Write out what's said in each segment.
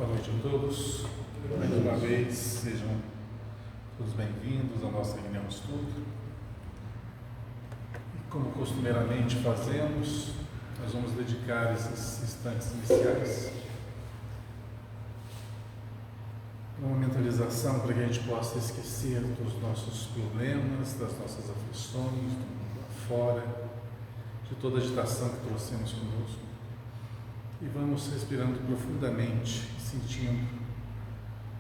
Boa noite a todos. Mais uma vez, sejam todos bem-vindos à nossa reunião de estudo. E como costumeiramente fazemos, nós vamos dedicar esses instantes iniciais a uma mentalização para que a gente possa esquecer dos nossos problemas, das nossas aflições, do mundo lá fora, de toda a agitação que trouxemos conosco. E vamos respirando profundamente, sentindo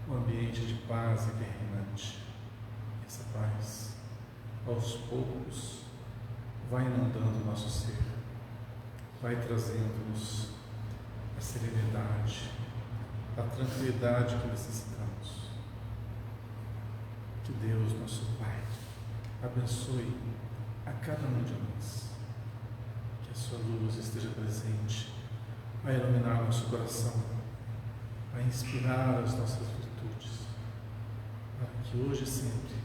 o ambiente de paz que é reinante. Essa paz, aos poucos, vai inundando o nosso ser, vai trazendo-nos a serenidade, a tranquilidade que necessitamos. Que Deus, nosso Pai, abençoe a cada um de nós, que a sua luz esteja presente, a iluminar nosso coração, a inspirar as nossas virtudes, para que hoje e sempre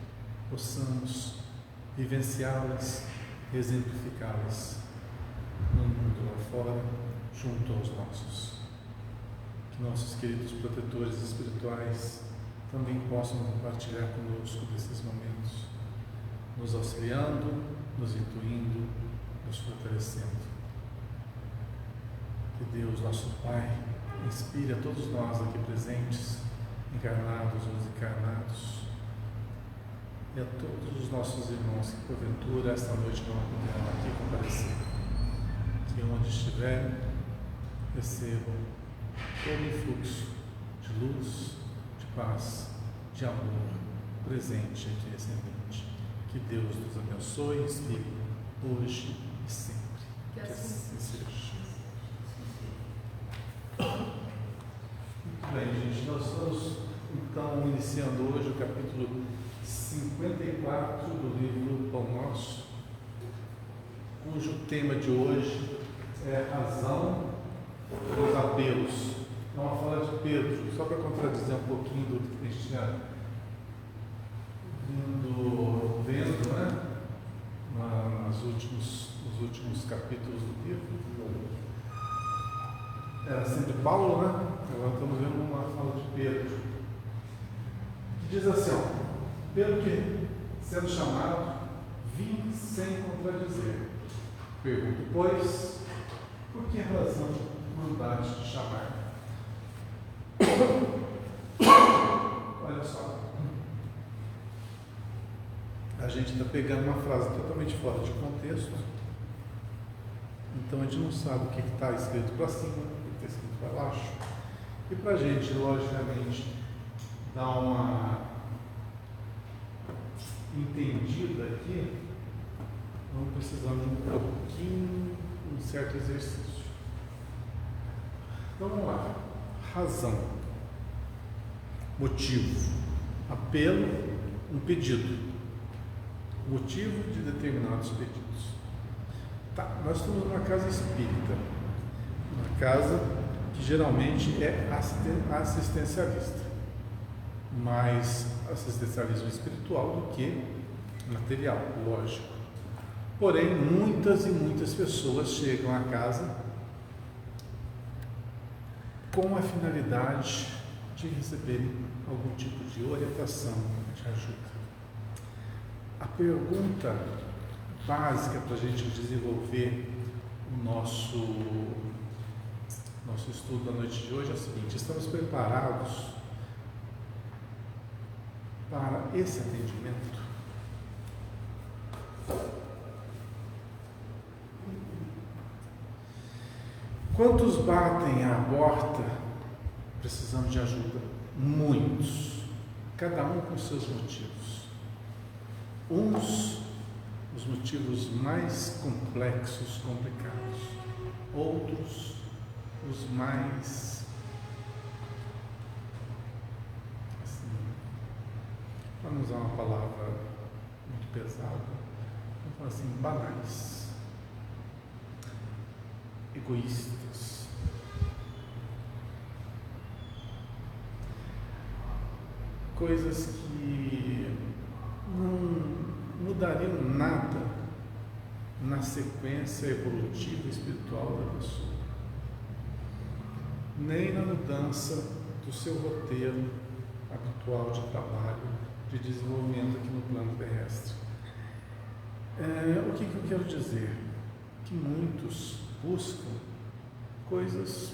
possamos vivenciá-las e exemplificá-las no mundo lá fora, junto aos nossos. Que nossos queridos protetores espirituais também possam compartilhar conosco desses momentos, nos auxiliando, nos intuindo, nos fortalecendo. Que Deus, nosso Pai, inspire a todos nós aqui presentes, encarnados ou desencarnados, e a todos os nossos irmãos que porventura esta noite não puderam aqui comparecer, que onde estiverem recebam todo o influxo de luz, de paz, de amor presente aqui ascendente. Que Deus nos abençoe e inspire hoje e sempre. Que assim seja. Muito bem, gente, nós estamos então iniciando hoje o capítulo 54 do livro Pão Nosso, cujo tema de hoje é razão dos apelos. Então, a fala de Pedro, só para contradizer um pouquinho do que a gente tinha vendo, né? Nos últimos capítulos do livro. Era sempre Paulo, né? Agora estamos vendo uma fala de Pedro, que diz assim, Pedro que, sendo chamado, vim sem contradizer. Pergunto, pois, por que razão mandaste de chamar? Olha só, a gente está pegando uma frase totalmente fora de contexto, então a gente não sabe o que está escrito para cima, o que está escrito para baixo, e para a gente, logicamente, dar uma entendida aqui, vamos precisar de um pouquinho, um certo exercício. Então vamos lá. Razão, motivo, apelo, um pedido, motivo de determinados pedidos. Tá, nós estamos numa casa espírita, uma casa que geralmente é assistencialista, mais assistencialismo espiritual do que material, lógico. Porém, muitas e muitas pessoas chegam à casa com a finalidade de receberem algum tipo de orientação, de ajuda. A pergunta básica para a gente desenvolver o nosso estudo da noite de hoje é o seguinte: estamos preparados para esse atendimento? Quantos batem à porta precisando de ajuda? Muitos, cada um com seus motivos. Uns, os motivos mais complexos, complicados. Outros, os mais, assim, para não usar uma palavra muito pesada, vamos falar assim, banais, egoístas. Coisas que não mudariam nada na sequência evolutiva e espiritual da pessoa, nem na mudança do seu roteiro habitual de trabalho, de desenvolvimento aqui no plano terrestre. O que eu quero dizer? Que muitos buscam coisas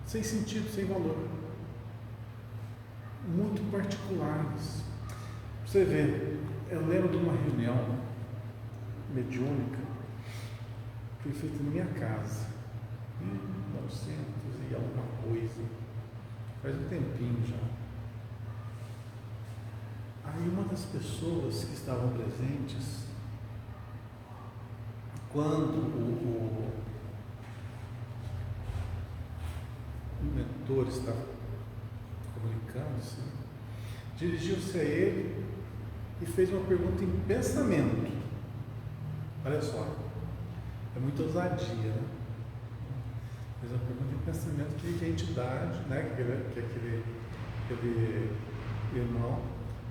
sem sentido, sem valor, muito particulares. Você vê, eu lembro de uma reunião mediúnica que foi feita na minha casa, em 1900 e alguma coisa, faz um tempinho já. Aí uma das pessoas que estavam presentes, quando o mentor estava comunicando-se, dirigiu-se a ele e fez uma pergunta em pensamento. Olha só, é muita ousadia, né? Fez uma pergunta em pensamento que a entidade, né, que aquele irmão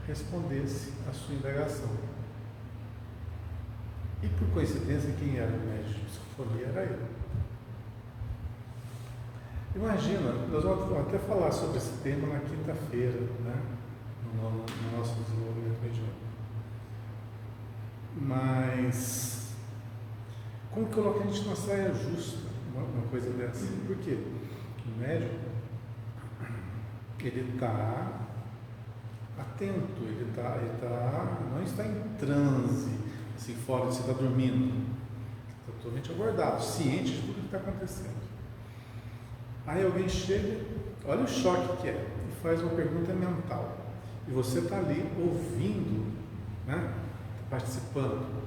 respondesse a sua indagação. E por coincidência, quem era o médico de psicofonia era eu. Imagina, nós vamos até falar sobre esse tema na quinta-feira, né? No nosso desenvolvimento mediúnico. Mas como colocar a gente numa saia justa, uma coisa dessa? Por quê? O médico, ele está atento, ele não está em transe, assim, fora, você está dormindo, está totalmente acordado, ciente de tudo que está acontecendo. Aí alguém chega, olha o choque que é, e faz uma pergunta mental, e você está ali ouvindo, né, participando.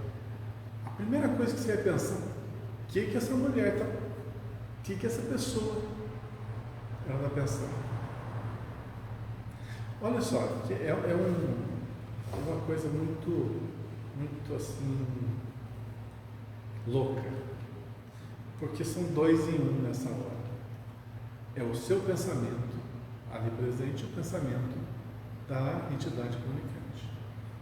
A primeira coisa que você vai pensar, o que essa mulher está, o que essa pessoa ela está pensando? Olha só, é uma coisa muito assim, louca, porque são dois em um nessa hora. É o seu pensamento, ali presente, o pensamento da entidade comunicante.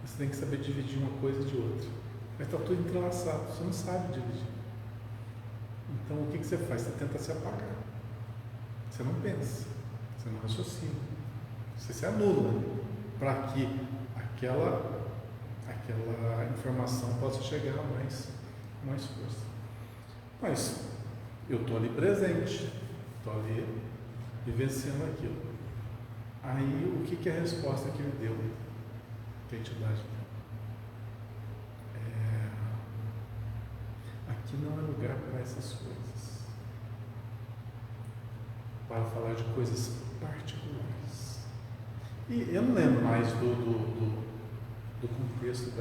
Você tem que saber dividir uma coisa de outra, mas está tudo entrelaçado, você não sabe dividir. Então o que você faz? Você tenta se apagar, você não pensa, você não raciocina. Você se anula para que aquela informação possa chegar a mais força. Mas eu estou ali presente, estou ali vivenciando aquilo. Aí o que é a resposta que ele deu? Que a entidade deu? Aqui não é lugar para essas coisas. Para falar de coisas particulares. E eu não lembro mais do contexto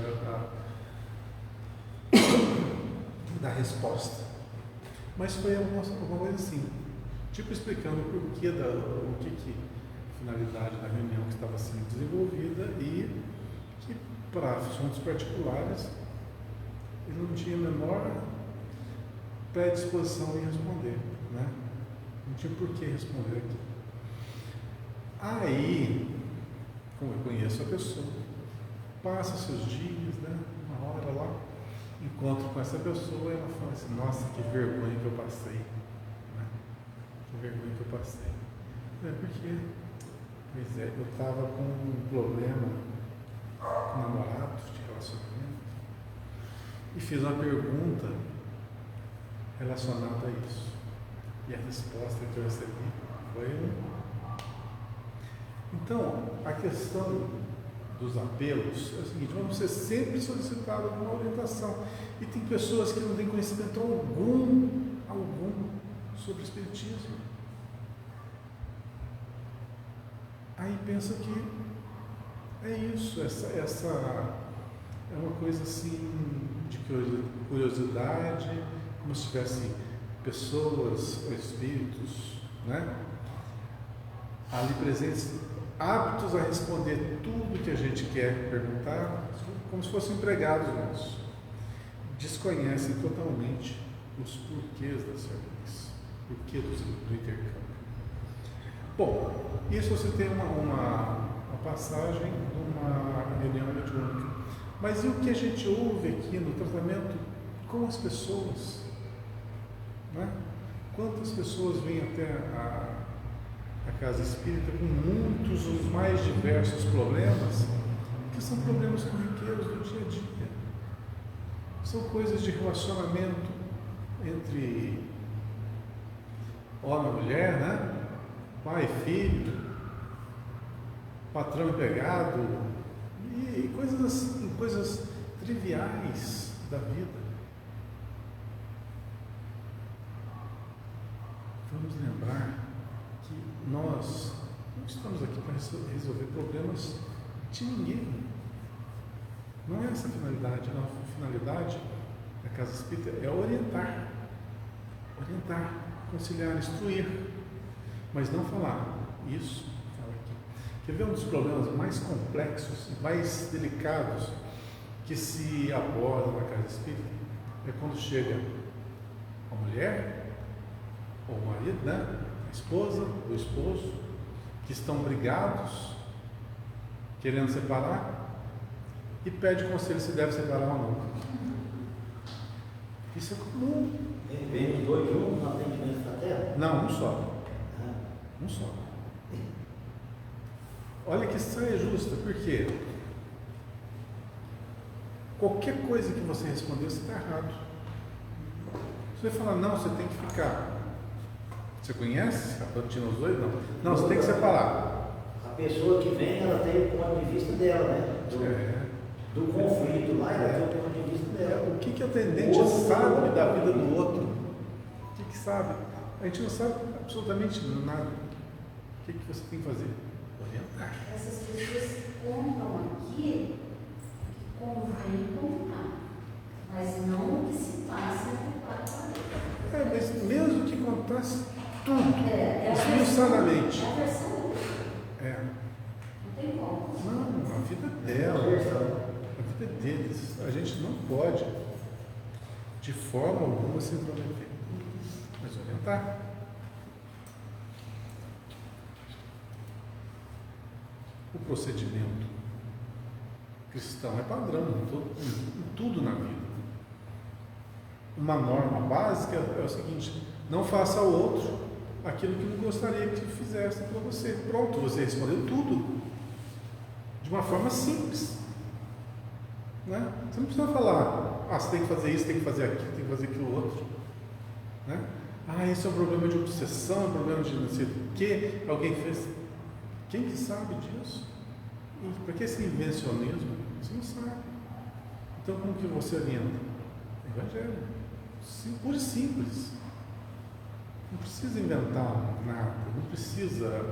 da resposta, mas foi alguma coisa assim, tipo explicando o que a finalidade da reunião que estava sendo desenvolvida e que para assuntos particulares ele não tinha a menor predisposição em responder, né? Não tinha por que responder aqui. Aí, como eu conheço a pessoa, passa seus dias, né? Uma hora lá, encontro com essa pessoa e ela fala assim, nossa, que vergonha que eu passei, né? Que vergonha que eu passei. Porque, pois é, eu estava com um problema com namorados de relacionamento e fiz uma pergunta relacionada a isso. E a resposta que eu recebi foi Então, a questão dos apelos é o seguinte, vamos ser sempre solicitados uma orientação. E tem pessoas que não têm conhecimento algum sobre o espiritismo. Aí pensa que é isso, essa é uma coisa assim de curiosidade, como se tivessem pessoas ou espíritos, né, ali presentes, aptos a responder tudo que a gente quer perguntar, como se fossem empregados nossos. Desconhecem totalmente os porquês das reuniões, porquê do intercâmbio. Bom, isso você tem uma passagem de uma reunião mediúnica. Mas e o que a gente ouve aqui no tratamento com as pessoas? Né? Quantas pessoas vêm até a casa espírita com muitos, os mais diversos problemas, que são problemas corriqueiros do dia a dia. São coisas de relacionamento entre homem e mulher, né? Pai e filho, patrão e empregado, e coisas assim, coisas triviais da vida. Vamos lembrar que nós não estamos aqui para resolver problemas de ninguém. Não é essa a finalidade. A finalidade da casa espírita é orientar, conciliar, instruir, mas não falar isso, fala aqui. Quer ver um dos problemas mais complexos e mais delicados que se aborda na casa espírita? É quando chega a mulher ou o marido, né? A esposa, o esposo, que estão brigados, querendo separar, e pede conselho se deve separar ou não. Isso é comum. Vem os dois juntos no atendimento fraterno? Não, um só. Um só. Olha que saia justa, por quê? Qualquer coisa que você responder, você está errado. Você vai falar, não, você tem que ficar. Você conhece a rotina dos dois? Não. Não, você tem que separar. A pessoa que vem, ela tem o ponto de vista dela, né? Do conflito lá, ela tem o ponto de vista dela. O que a atendente sabe da vida do outro? O que sabe? A gente não sabe absolutamente nada. O que você tem que fazer? Orientar. Essas pessoas contam aqui que convém contar, mas não o que se passa no quatro paredes. Mas mesmo que contasse tudo, É esmiuçadamente. a versão É. não tem como. Não, a vida dela, a vida deles. A gente não pode, de forma alguma, se intrometer, mas orientar. O procedimento cristão é padrão em tudo na vida. Uma norma básica é o seguinte: não faça ao outro aquilo que não gostaria que fizesse para você. Pronto, você respondeu tudo de uma forma simples, né? Você não precisa falar, você tem que fazer isso, tem que fazer aquilo, tem que fazer aquilo outro, né? Esse é um problema de obsessão, um problema de não sei o que alguém fez. Quem que sabe disso? E para que esse invencionismo? Você não sabe. Então como que você orienta? Evangelho. Puro e simples. Não precisa inventar nada, não precisa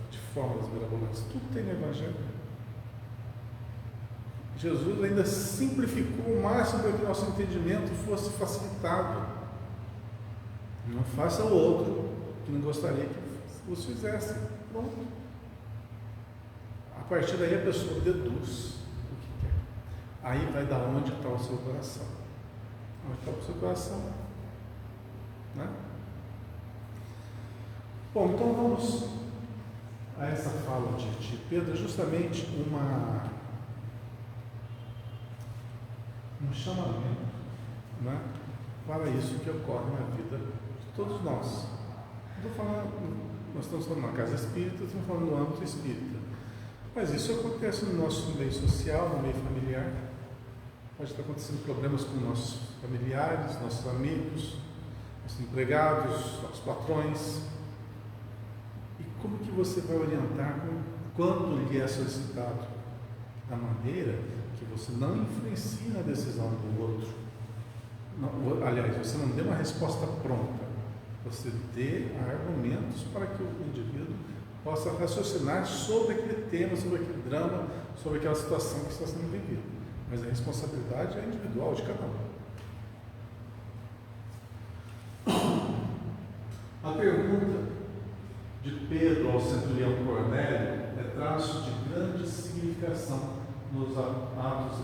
de fórmulas mirabolantes. Tudo tem no Evangelho. Jesus ainda simplificou o máximo para que o nosso entendimento fosse facilitado. Não faça o outro que não gostaria que os fizesse. Pronto. A partir daí a pessoa deduz o que quer. Aí vai dar onde está o seu coração. Onde está o seu coração? Né? Bom, então vamos a essa fala de Pedro, justamente um chamamento, né, para isso que ocorre na vida de todos nós. Nós estamos falando na casa espírita, estamos falando no âmbito espírita. Mas isso acontece no nosso meio social, no meio familiar. Pode estar acontecendo problemas com nossos familiares, nossos amigos, nossos empregados, nossos patrões. E como que você vai orientar quando lhe é solicitado? Da maneira que você não influencie na decisão do outro. Aliás, você não dê uma resposta pronta. Você dê argumentos para que o indivíduo possa raciocinar sobre aquele tema, sobre aquele drama, sobre aquela situação que está sendo vivida. Mas a responsabilidade é individual de cada um. A pergunta de Pedro ao centurião Cornélio é traço de grande significação nos atos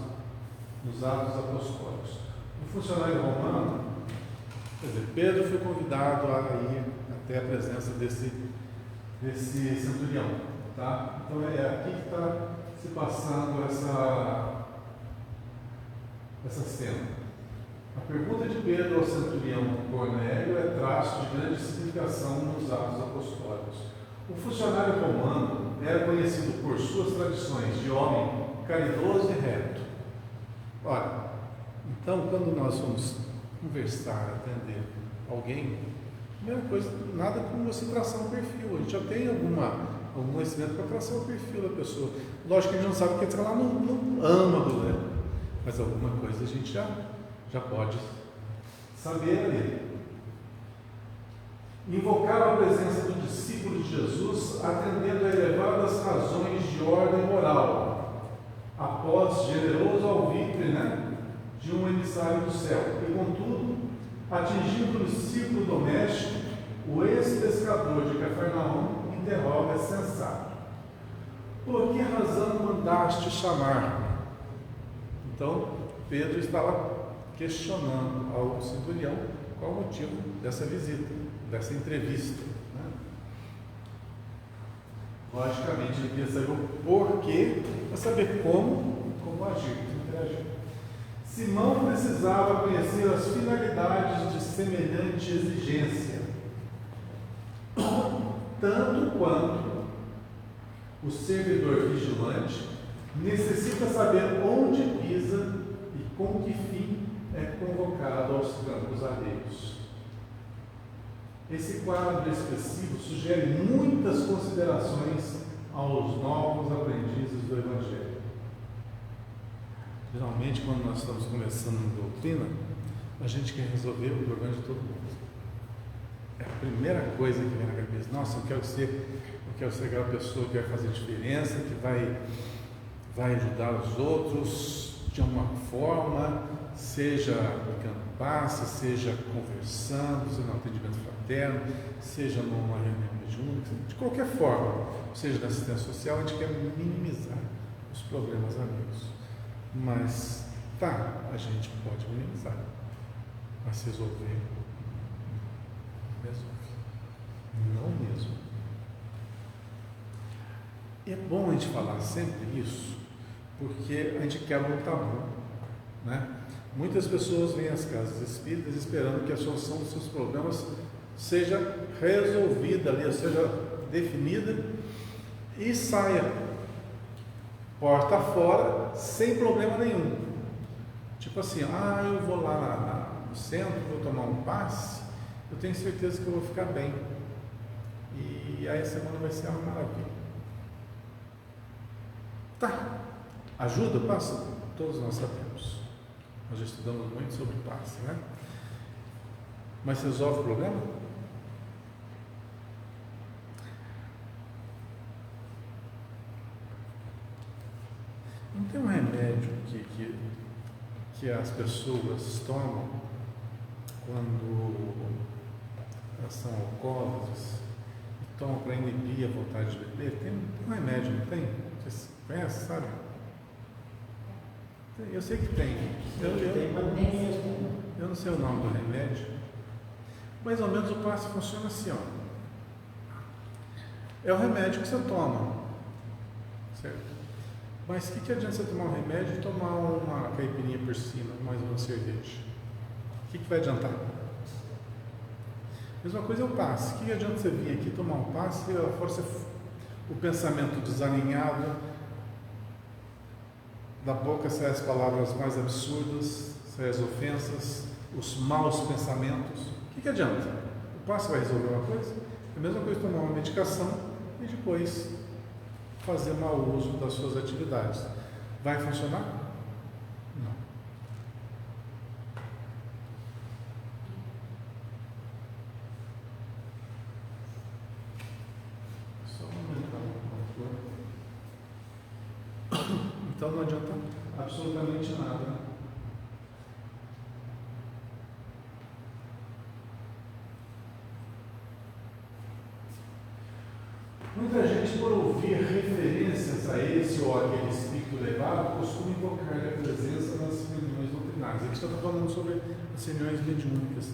apostólicos. O funcionário romano, quer dizer, Pedro foi convidado a ir até a presença desse centurião, tá? Então é aqui que está se passando essa cena. A pergunta de Pedro ao centurião Cornélio é traço de grande significação explicação nos Atos Apostólicos. O funcionário romano era conhecido por suas tradições de homem caridoso e reto. Olha, então quando nós vamos conversar, atender alguém, a primeira coisa, nada como você traçar um perfil. A gente já tem algum conhecimento para traçar o perfil da pessoa. Lógico que a gente não sabe o que está lá no âmago, né? Mas alguma coisa a gente já pode saber ali. Invocaram a presença do discípulo de Jesus, atendendo a elevadas razões de ordem moral, após generoso alvitre, de um emissário do céu. E, contudo, atingindo o círculo doméstico, o ex-pescador de Cafarnaum interroga sensato: por que razão mandaste chamar-me? Então, Pedro estava questionando ao centurião qual o motivo dessa visita, dessa entrevista. Logicamente, ele queria saber o porquê, para saber como agir, interagir. Simão precisava conhecer as finalidades de semelhante exigência, tanto quanto o servidor vigilante necessita saber onde pisa e com que fim é convocado aos campos alheios. Esse quadro expressivo sugere muitas considerações aos novos aprendizes do Evangelho. Geralmente, quando nós estamos começando uma doutrina, a gente quer resolver o problema de todo mundo. É a primeira coisa que vem na cabeça. Nossa, eu quero ser aquela pessoa que vai fazer diferença, que vai ajudar os outros de alguma forma, seja aplicando passe, seja conversando, seja no atendimento fraterno, seja numa reunião mediúnica, de qualquer forma, seja na assistência social, a gente quer minimizar os problemas amigos. Mas, a gente pode minimizar, mas resolver, não mesmo. E é bom a gente falar sempre isso, porque a gente quebra um tabu, Muitas pessoas vêm às casas espíritas esperando que a solução dos seus problemas seja resolvida ali, seja definida e saia porta fora sem problema nenhum. Tipo assim, eu vou lá no centro, vou tomar um passe, eu tenho certeza que eu vou ficar bem. E aí a semana vai ser uma maravilha. Ajuda, passa? Todos nós sabemos. Nós já estudamos muito sobre passe, Mas resolve o problema? Não tem um remédio que as pessoas tomam quando elas são alcoólatras e tomam para inibir a vontade de beber? Tem um remédio, não tem? Você conhece, sabe? Eu sei que tem. Eu não sei o nome do remédio. Mais ou menos o passe funciona assim, É o remédio que você toma, certo? Mas o que adianta você tomar um remédio e tomar uma caipirinha por cima, mais uma cerveja? O que vai adiantar? Mesma coisa é o passe. O que adianta você vir aqui tomar um passe e a força, o pensamento desalinhado, da boca saem as palavras mais absurdas, saem as ofensas, os maus pensamentos. O que adianta? O passe vai resolver uma coisa? É a mesma coisa tomar uma medicação e depois fazer mau uso das suas atividades. Vai funcionar? Não. Só então não adianta absolutamente nada. Muita gente, por ouvir referências a esse ou aquele espírito elevado, costuma invocar a presença nas reuniões doutrinárias. Aqui está falando sobre as reuniões mediúnicas.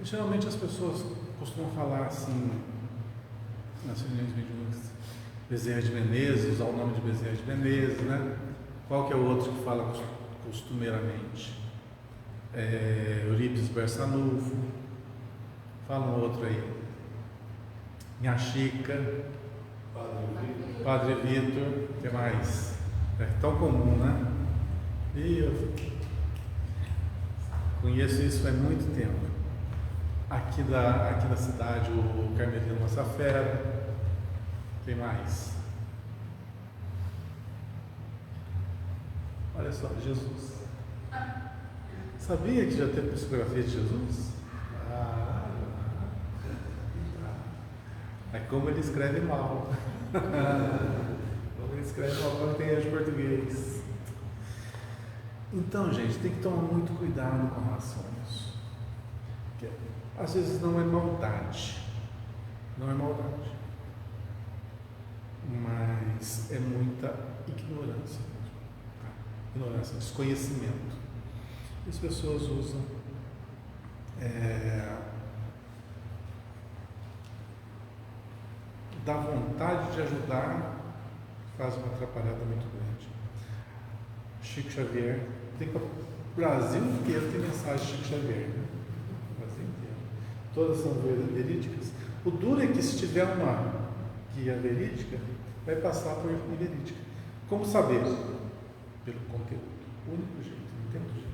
E, geralmente as pessoas costumam falar assim, nas reuniões mediúnicas, Bezerra de Menezes, usar o nome de Bezerra de Menezes, Qual que é o outro que fala costumeiramente? Eurípides Berçanufo. Fala um outro aí. Minha Chica, Padre Vitor, o que mais? É tão comum, né? E eu conheço isso há muito tempo. Aqui da cidade, o Carmelino Massafera. Quem mais? Olha só, Jesus. Sabia que já teve psicografia de Jesus? É como ele escreve mal. Como ele escreve mal quando tem de português. Então, gente, tem que tomar muito cuidado com relação a isso. Porque, às vezes não é maldade. Não é maldade. Mas é muita ignorância. Ignorância, desconhecimento. E as pessoas usam da vontade de ajudar, faz uma atrapalhada muito grande. Chico Xavier, o Brasil inteiro tem mensagem de Chico Xavier, né? O Brasil inteiro. Todas são verídicas. O duro é que se tiver uma guia verídica, vai passar por verídica. Como saber? Pelo conteúdo. O único jeito, não tem outro jeito.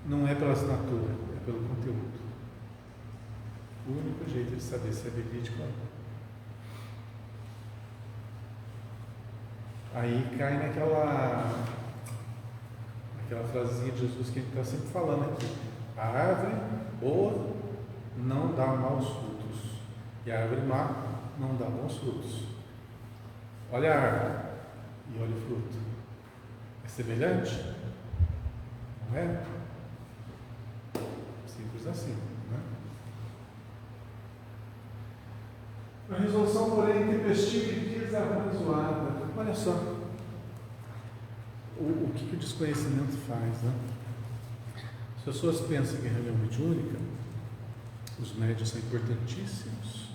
Não é pela assinatura, é pelo conteúdo. O único jeito de saber se é verídico ou não. Aí cai naquela frasezinha de Jesus que a gente está sempre falando aqui. A árvore boa não dá maus frutos. E a árvore má não dá bons frutos. Olha a árvore e olha o fruto. É semelhante? Não é? Simples assim, né? A resolução, porém, intempestiva e desarrazoada. Olha só o que o desconhecimento faz, né? As pessoas pensam que em reunião mediúnica os médiuns são importantíssimos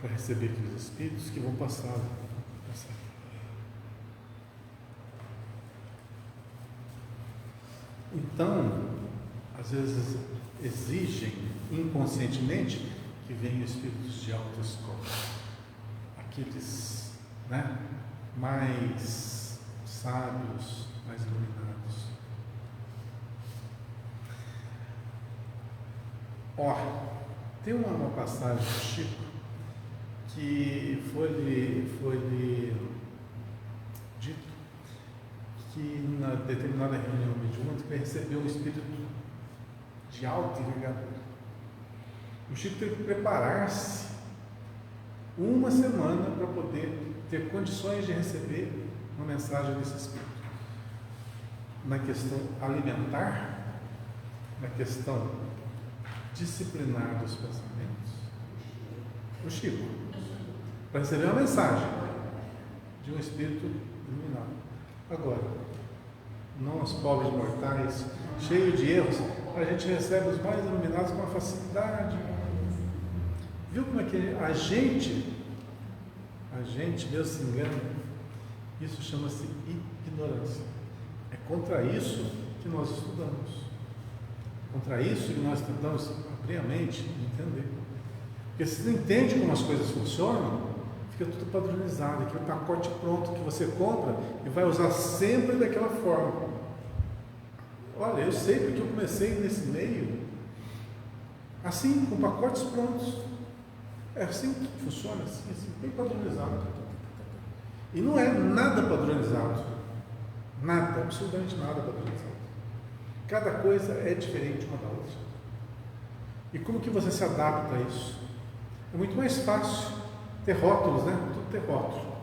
para receber aqueles espíritos que vão passar. Então, às vezes exigem inconscientemente que venham espíritos de alta escola, aqueles, né, mais sábios, mais iluminados. Tem uma passagem do Chico que foi-lhe dito que na determinada reunião mediúnica ele recebeu um espírito de alta envergadura. O Chico teve que preparar-se uma semana para poder ter condições de receber uma mensagem desse espírito. Na questão alimentar, na questão disciplinar dos pensamentos. O Chico, para receber uma mensagem de um espírito iluminado. Agora, nós, pobres mortais, cheios de erros, a gente recebe os mais iluminados com uma facilidade. Viu como é que a gente mesmo se engana? Isso chama-se ignorância. É contra isso que nós estudamos. Contra isso que nós tentamos abrir a mente e entender. Porque se não entende como as coisas funcionam, fica tudo padronizado, aquele pacote pronto que você compra e vai usar sempre daquela forma. Olha, eu sei porque eu comecei nesse meio assim, com pacotes prontos. É assim que funciona, assim, bem padronizado. E não é nada padronizado. Nada, absolutamente nada padronizado. Cada coisa é diferente uma da outra. E como que você se adapta a isso? É muito mais fácil ter rótulos, né? Tudo ter rótulo.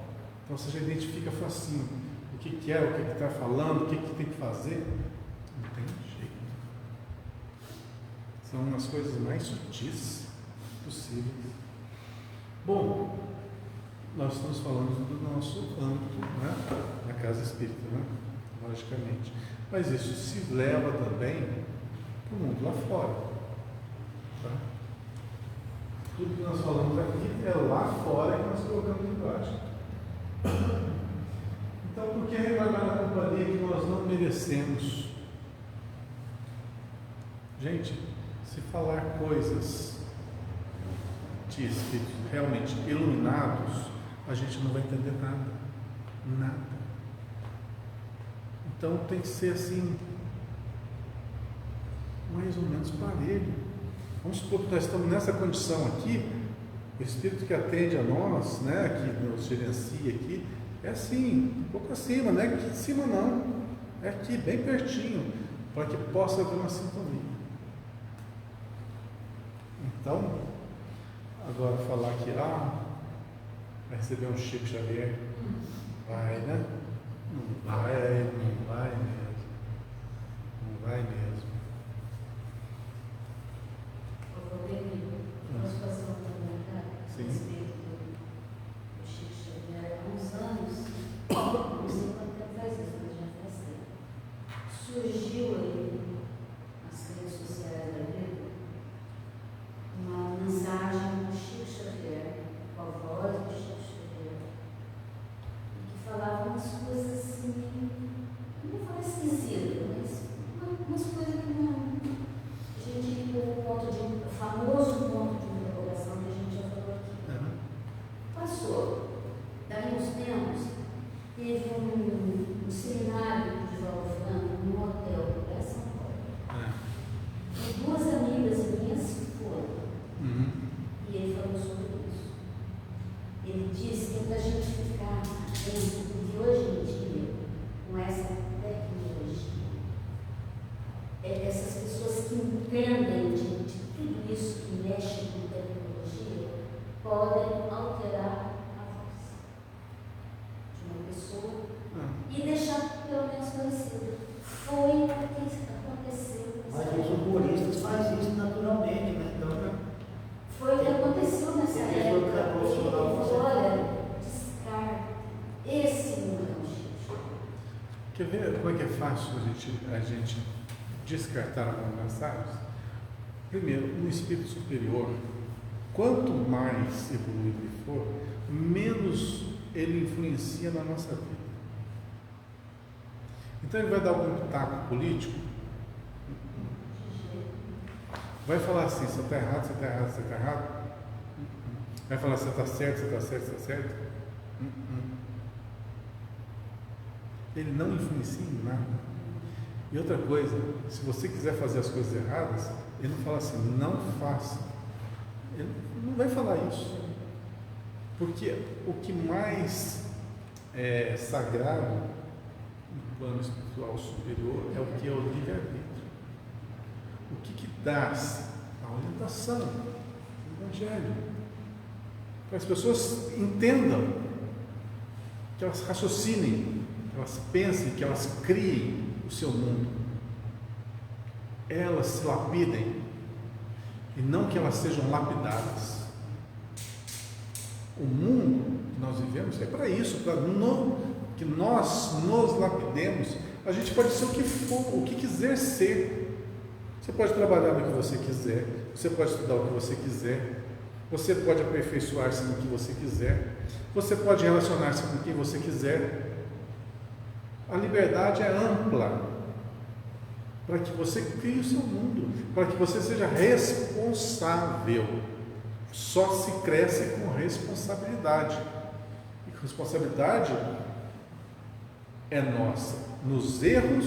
Então você já identifica facinho o que é, o que está falando, o que tem que fazer. Não tem jeito. São as coisas mais sutis possíveis. Bom, nós estamos falando do nosso âmbito, né? Na casa espírita, né? Logicamente. Mas isso se leva também para o mundo lá fora. Tá? Tudo que nós falamos aqui é lá fora que nós colocamos em prática. Então, por que reclamar na companhia que nós não merecemos? Gente, se falar coisas de existir espíritos realmente iluminados, a gente não vai entender nada. Nada. Então tem que ser assim, mais ou menos parelho. Vamos supor que nós estamos nessa condição aqui, o espírito que atende a nós, né, que nos gerencia aqui, é assim, um pouco acima, não é aqui em cima não, é aqui bem pertinho, para que possa haver uma sintonia. Então, agora falar que vai receber um Chico Xavier, vai, né? Não vai mesmo. Não vai mesmo. Posso fazer um comentário? Sim. O Chico Xavier, há uns anos, não sei quanto tempo faz isso, mas já faz tempo, surgiu aí nas redes sociais da vida uma mensagem do Chico Xavier, com a voz do Chico Xavier, que falava umas coisas assim, não vou falar esquisito, mas umas coisas que não. A gente, o famoso ponto de interrogação que a gente já falou aqui. Passou. Daí uns tempos, teve um seminário de Valdo Franco num hotel em São Paulo. E duas amigas minhas foram. E ele falou sobre isso. Ele disse que é para a gente ficar atento, porque hoje em dia, com essa tecnologia, essas pessoas que entendem de tudo isso que mexe com tecnologia podem alterar a voz de uma pessoa e deixar pelo menos parecido. Foi o que aconteceu. Mas os humoristas fazem isso naturalmente, né? Então, foi o que aconteceu nessa época. Ele falou, olha, descarta. Esse não é o Chico. Quer ver como é que é fácil a gente descartar algumas mensagens? Primeiro, no espírito superior, quanto mais evoluído ele for, menos ele influencia na nossa vida. Então ele vai dar algum pitaco político, vai falar assim, você está errado, você está errado, você está errado. Vai falar, você está certo, você está certo, você está certo. Ele não influencia em nada. E outra coisa, se você quiser fazer as coisas erradas, ele não fala assim, não faça. Ele não vai falar isso. Porque o que mais é sagrado no plano espiritual superior é o que é o livre-arbítrio. O que dá-se? A orientação, o Evangelho. Para as pessoas entendam, que elas raciocinem, que elas pensem, que elas criem o seu mundo. Elas se lapidem e não que elas sejam lapidadas. O mundo que nós vivemos é para isso, para que nós nos lapidemos. A gente pode ser o que for, o que quiser ser. Você pode trabalhar no que você quiser, você pode estudar o que você quiser, você pode aperfeiçoar-se no que você quiser, você pode relacionar-se com quem você quiser. A liberdade é ampla para que você crie o seu mundo, para que você seja responsável. Só se cresce com responsabilidade. E responsabilidade é nossa, nos erros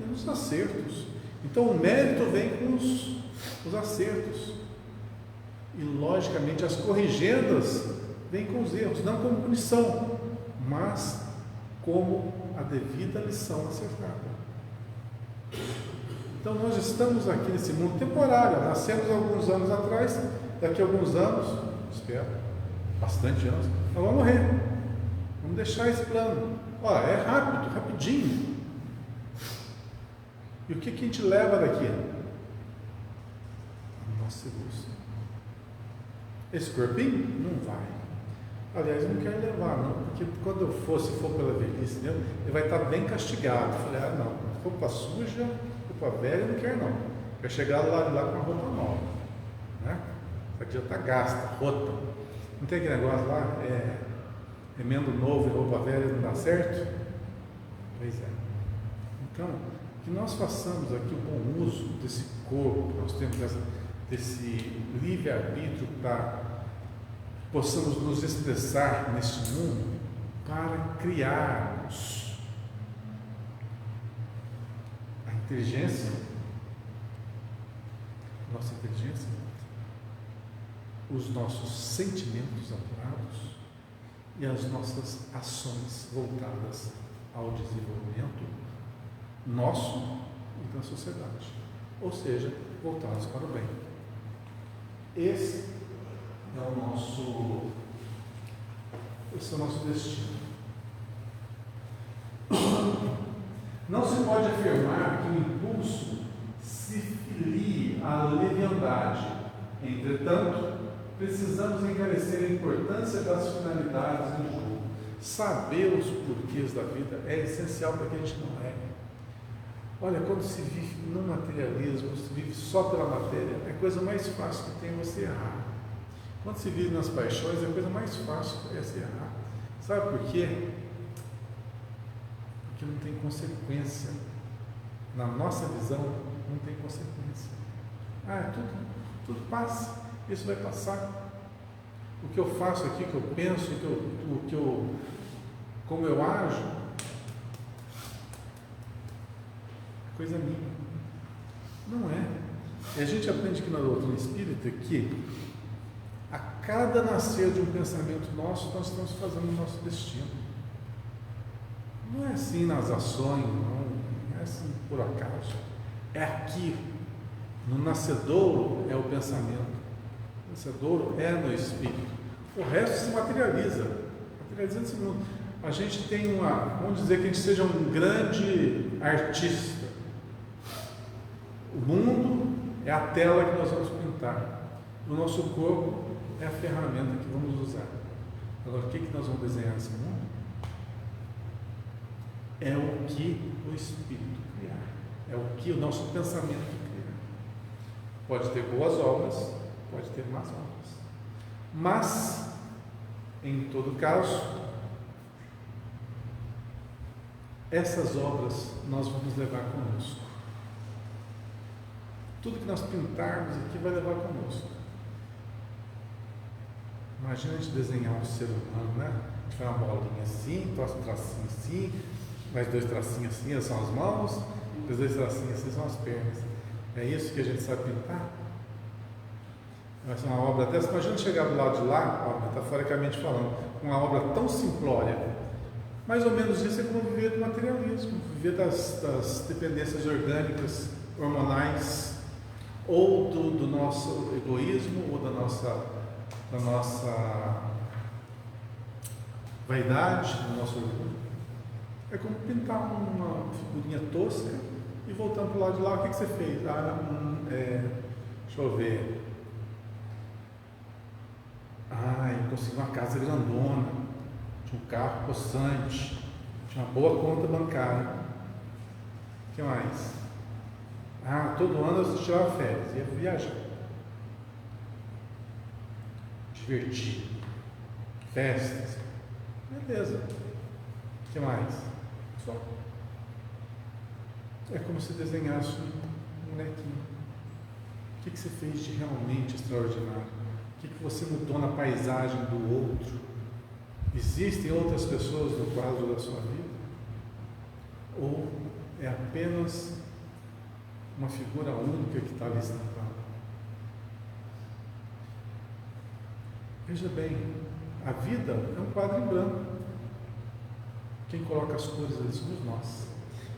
e nos acertos. Então o mérito vem com os acertos. E logicamente as corrigendas vêm com os erros, não como punição, mas como a devida lição acertada. Então nós estamos aqui nesse mundo temporário, nascemos alguns anos atrás, daqui a alguns anos, espero, bastante anos, nós vamos morrer. Vamos deixar esse plano. Olha, é rápido, rapidinho. E o que a gente leva daqui? A nossa luz. Esse corpinho? Não vai. Aliás, eu não quero levar, não, porque quando eu for, se for pela velhice mesmo, ele vai estar bem castigado. Eu falei, não, roupa suja, roupa velha, eu não quero não. Quero chegar lá com uma roupa nova. Né? Isso aqui já está gasta, rota. Não tem aquele negócio lá, remendo novo e roupa velha não dá certo? Pois é. Então, que nós façamos aqui o bom uso desse corpo, nós temos desse livre-arbítrio para possamos nos expressar neste mundo para criarmos a inteligência, nossa inteligência, os nossos sentimentos apurados e as nossas ações voltadas ao desenvolvimento nosso e da sociedade, ou seja, voltados para o bem. Esse é o nosso destino. Não se pode afirmar que o impulso se filie à leviandade. Entretanto, precisamos encarecer a importância das finalidades em jogo. Saber os porquês da vida é essencial para que a gente não erre. Olha, quando se vive no materialismo, se vive só pela matéria, é a coisa mais fácil que tem você errar. Quando se vive nas paixões, a coisa mais fácil é se errar. Sabe por quê? Porque não tem consequência. Na nossa visão, não tem consequência. Tudo passa. Isso vai passar. O que eu faço aqui, o que eu penso, como eu ajo, é coisa minha. Não é. E a gente aprende aqui na doutrina espírita que a cada nascer de um pensamento nosso, nós estamos fazendo o nosso destino. Não é assim nas ações, não é assim por acaso. É aqui, no nascedouro é o pensamento. O nascedouro é no espírito. O resto se materializa. Materializa nesse mundo. A gente tem vamos dizer que a gente seja um grande artista. O mundo é a tela que nós vamos pintar. O nosso corpo é a ferramenta que vamos usar. Agora, o que nós vamos desenhar nesse mundo? É o que o Espírito criar. É o que o nosso pensamento criar. Pode ter boas obras, pode ter más obras. Mas, em todo caso, essas obras nós vamos levar conosco. Tudo que nós pintarmos aqui vai levar conosco. Imagina a gente desenhar um ser humano, né? A gente faz uma bolinha assim, um tracinho assim, mais 2 tracinhos assim, são as mãos, mais 2 tracinhos assim são as pernas. É isso que a gente sabe pintar? Vai ser uma obra dessa. Imagina chegar do lado de lá, metaforicamente falando, uma obra tão simplória. Mais ou menos isso é como viver do materialismo, viver das dependências orgânicas, hormonais, ou do nosso egoísmo, ou da nossa vaidade, do nosso orgulho. É como pintar uma figurinha tosca e voltando para o lado de lá, o que você fez? Deixa eu ver. Eu consegui uma casa grandona, tinha um carro possante, tinha uma boa conta bancária. O que mais? Todo ano eu tirava férias, ia viajar. Divertir. Festas. Beleza. O que mais? Só. É como se desenhasse um molequinho. O que você fez de realmente extraordinário? O que você mudou na paisagem do outro? Existem outras pessoas no quadro da sua vida? Ou é apenas uma figura única que está ali estampada? Veja bem, a vida é um quadro em branco. Quem coloca as cores ali somos nós.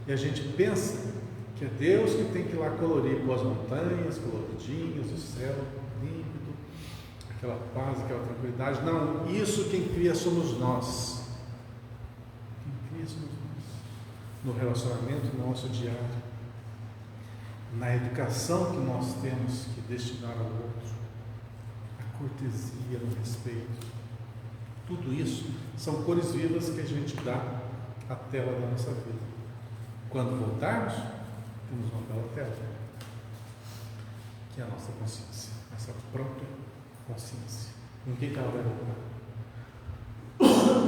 E a gente pensa que é Deus que tem que ir lá colorir com as montanhas, coloridinhas, o céu límpido, aquela paz, aquela tranquilidade. Não, isso quem cria somos nós. Quem cria somos nós. No relacionamento nosso diário, na educação que nós temos que destinar ao outro, a cortesia, o respeito. Tudo isso são cores vivas que a gente dá à tela da nossa vida. Quando voltarmos, temos uma bela tela, que é a nossa consciência, nossa própria consciência. Com quem ela vai voltar?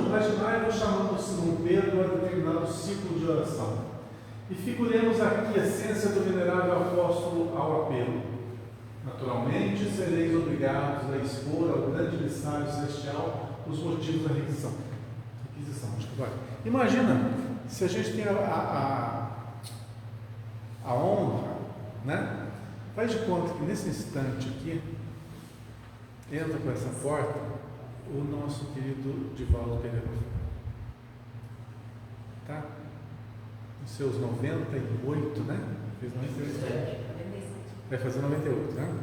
Imaginai-nos chamando Simão Pedro a determinado ciclo de oração. E figuremos aqui a essência do venerável apóstolo ao apelo. Naturalmente, sereis obrigados a expor ao grande emissário celestial os motivos da requisição. Desculpa. Imagina se a gente tem a honra, né? Faz de conta que nesse instante aqui, entra por essa porta o nosso querido Divaldo Pereira. Tá? Os seus 98, né? Fez 98. Vai fazer 98, né?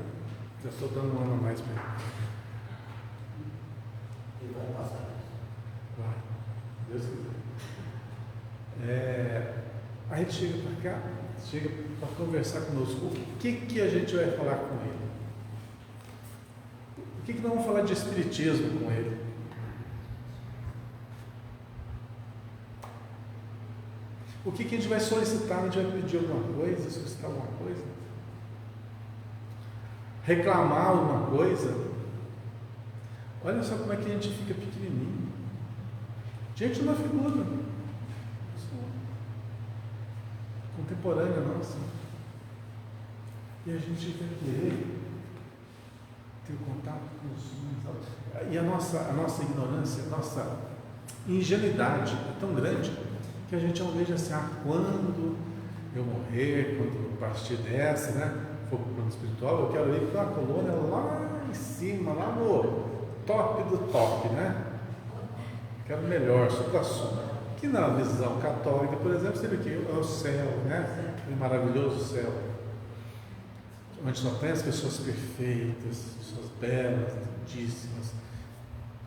Já estou dando um ano a mais para ele. Ele vai passar. Vai, Deus quiser. Aí ele chega para cá, chega para conversar conosco. O que a gente vai falar com ele? O que nós vamos falar de espiritismo com ele? O que a gente vai solicitar? A gente vai pedir alguma coisa, solicitar alguma coisa? Reclamar alguma coisa? Olha só como é que a gente fica pequenininho. Gente, uma figura contemporânea nossa. E a gente vai querer ter contato com os homens. E a nossa ignorância, a nossa ingenuidade é tão grande que a gente almeja assim, quando eu morrer, quando eu partir dessa, né, for para o plano espiritual, eu quero ir para a colônia lá em cima, lá no top do top, né? Quero melhor, supra-sumo. Que na visão católica, por exemplo, seria que é o céu, né? O maravilhoso céu, onde só tem as pessoas perfeitas, pessoas belas, lindíssimas,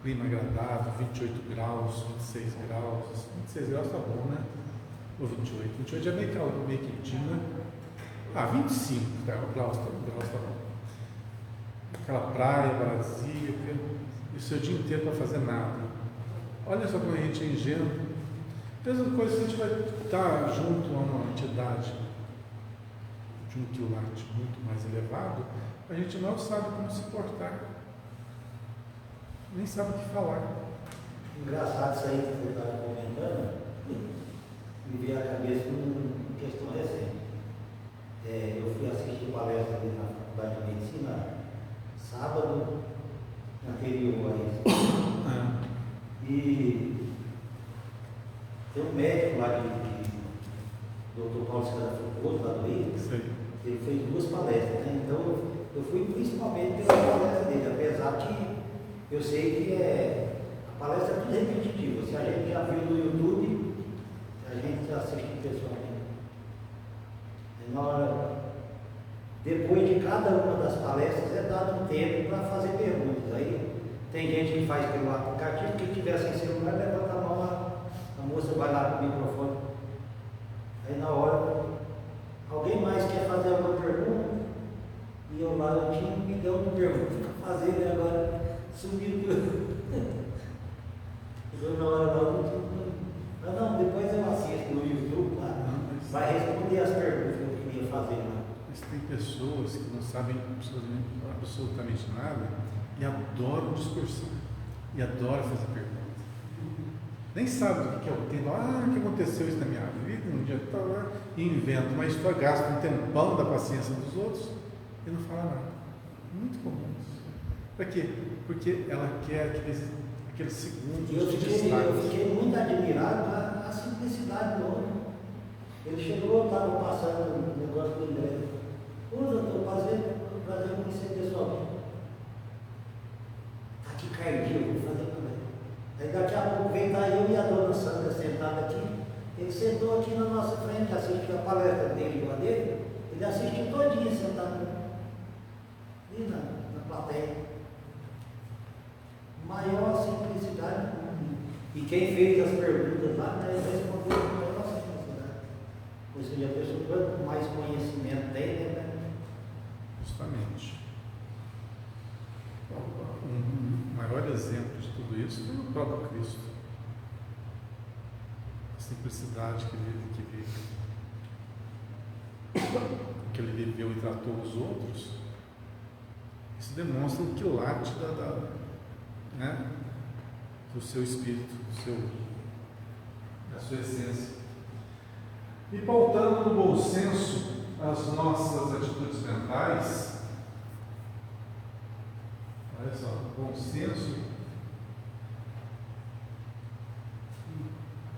clima agradável, 28 graus, 26 graus, 26 graus tá bom, né? Ou 28, 28 já é meio quentinho, né? 25 graus tá bom. Aquela praia paradisíaca, e o seu dia inteiro para fazer nada. Olha só como a gente é ingênuo. Mesma coisa que a gente vai estar junto a uma entidade de um quilate muito mais elevado, a gente não sabe como se portar, nem sabe o que falar. Engraçado isso aí que você estava comentando, me veio à cabeça uma questão recente. Eu fui assistir palestra ali na Faculdade de Medicina sábado anterior a isso. E tem um médico lá de Dr. Paulo Scarafoucault, lá do Rio, ele fez 2 palestras, né? Então eu fui principalmente pela palestra dele, apesar que eu sei que a palestra é tudo repetitiva. Se a gente já viu no YouTube, a gente já assiste pessoalmente. Na hora, depois de cada uma das palestras, é dado um tempo para fazer perguntas. Aí tem gente que faz pelo aplicativo, que tiver sem celular, levanta a mão lá, a moça vai lá com o microfone. Aí na hora, alguém mais quer fazer alguma pergunta? E eu lá, eu tinha um milhão de perguntas para fazer, né? Agora subiu tudo. Na hora não, depois eu assisto no YouTube lá, vai responder as perguntas que eu queria fazer lá. Mas tem pessoas que não sabem absolutamente nada e adoram discursar, e adoram fazer perguntas. Nem sabem o que é o tempo. O que aconteceu isso na minha vida? Um dia que lá e inventa uma história, gasta um tempão da paciência dos outros e não fala nada. Muito comum isso. Para quê? Porque ela quer aquele segundo de destaque. Eu fiquei muito admirado a simplicidade do homem. Ele chegou, estava passando um negócio do André. Ô, doutor, prazer conhecer pessoalmente. Taquicardia, vou fazer também. Aí daqui a pouco veio daí eu e a dona Sandra sentada aqui. Ele sentou aqui na nossa frente, assistiu a palestra dele com a dele. Ele assistiu todinha sentado ali na plateia. Maior simplicidade do mundo. E quem fez as perguntas lá, né, ele respondeu com maior simplicidade. Ou seja, a pessoa, quanto mais conhecimento tem, né? Justamente. Um maior exemplo de tudo isso foi o próprio Cristo. A simplicidade que ele viveu e tratou os outros. Isso demonstra o quilate do seu espírito, da sua essência. E pautando no bom senso as nossas atitudes mentais, Olha só, bom senso,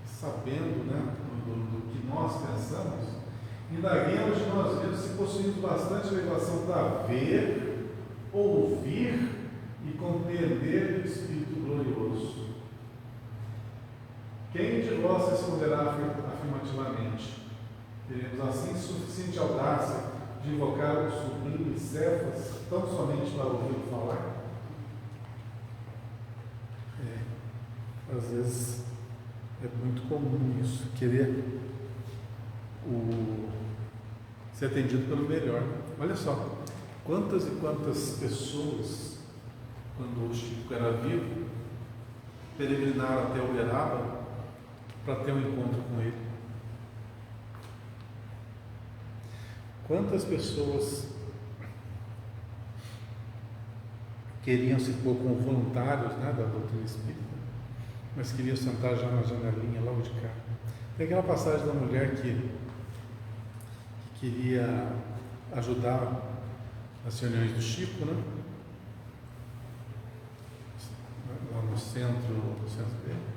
sabendo, né, do que nós pensamos, indaguemos de nós mesmos se possuímos bastante elevação para ver, ouvir e compreender o Espírito glorioso. Quem de vós responderá afirmativamente? Teremos assim suficiente audácia de invocar o sublime Cefas tão somente para ouvi-lo falar? Às vezes é muito comum isso, querer ser atendido pelo melhor. Olha só, quantas e quantas pessoas, quando o Chico era vivo, peregrinaram até Uberaba para ter um encontro com ele. Quantas pessoas queriam se pôr como voluntários, né, da doutrina espírita, mas queriam sentar já na janelinha logo de cá. Tem aquela passagem da mulher que queria ajudar as reuniões do Chico, né? Lá no centro dele.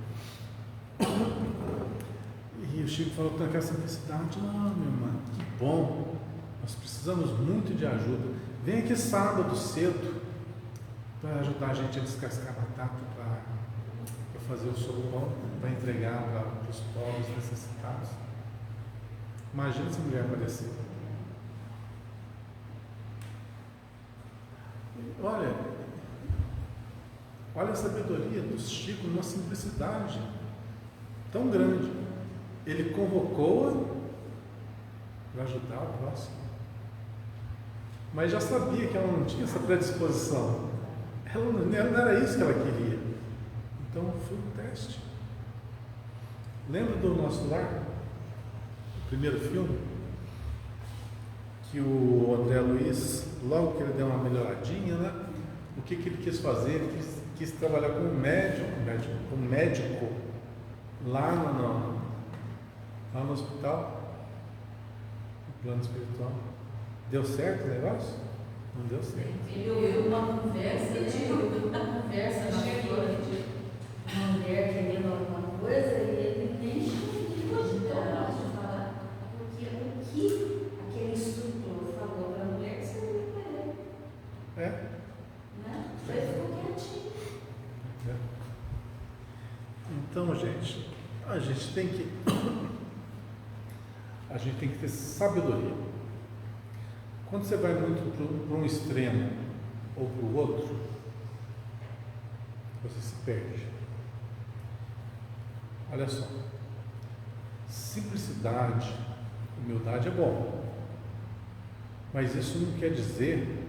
E o Chico falou com aquela simplicidade: não, minha irmã, que bom, nós precisamos muito de ajuda. Vem aqui sábado cedo para ajudar a gente a descascar batata, para fazer o sopão, para entregar para os pobres necessitados. Imagina essa mulher aparecer. Olha a sabedoria do Chico numa simplicidade tão grande. Ele convocou-a para ajudar o próximo, mas já sabia que ela não tinha essa predisposição. Ela não era isso que ela queria. Então foi um teste. Lembra do Nosso Lar? O primeiro filme? Que o André Luiz, logo que ele deu uma melhoradinha, né? O que ele quis fazer? Ele quis trabalhar como médico lá no hospital, no plano espiritual. Deu certo o negócio? Não deu certo. Ele ouviu uma conversa na fila de uma mulher querendo alguma coisa e ele nem cogitou de falar, porque o que aquele instrutor falou para a mulher que serviu para ele. Né? Ele ficou quietinho. Então, gente, a gente tem que ter sabedoria. Quando você vai muito para um extremo ou para o outro, você se perde. Olha só, simplicidade, humildade é bom, mas isso não quer dizer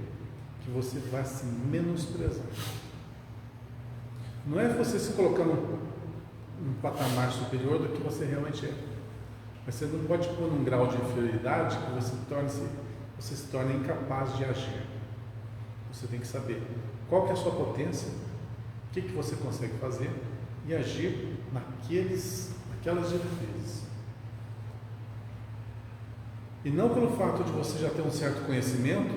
que você vai se menosprezar. Não é você se colocar num patamar superior do que você realmente é, mas você não pode pôr num grau de inferioridade que você se torna incapaz de agir. Você tem que saber qual que é a sua potência, o que você consegue fazer e agir naquelas diretrizes. E não pelo fato de você já ter um certo conhecimento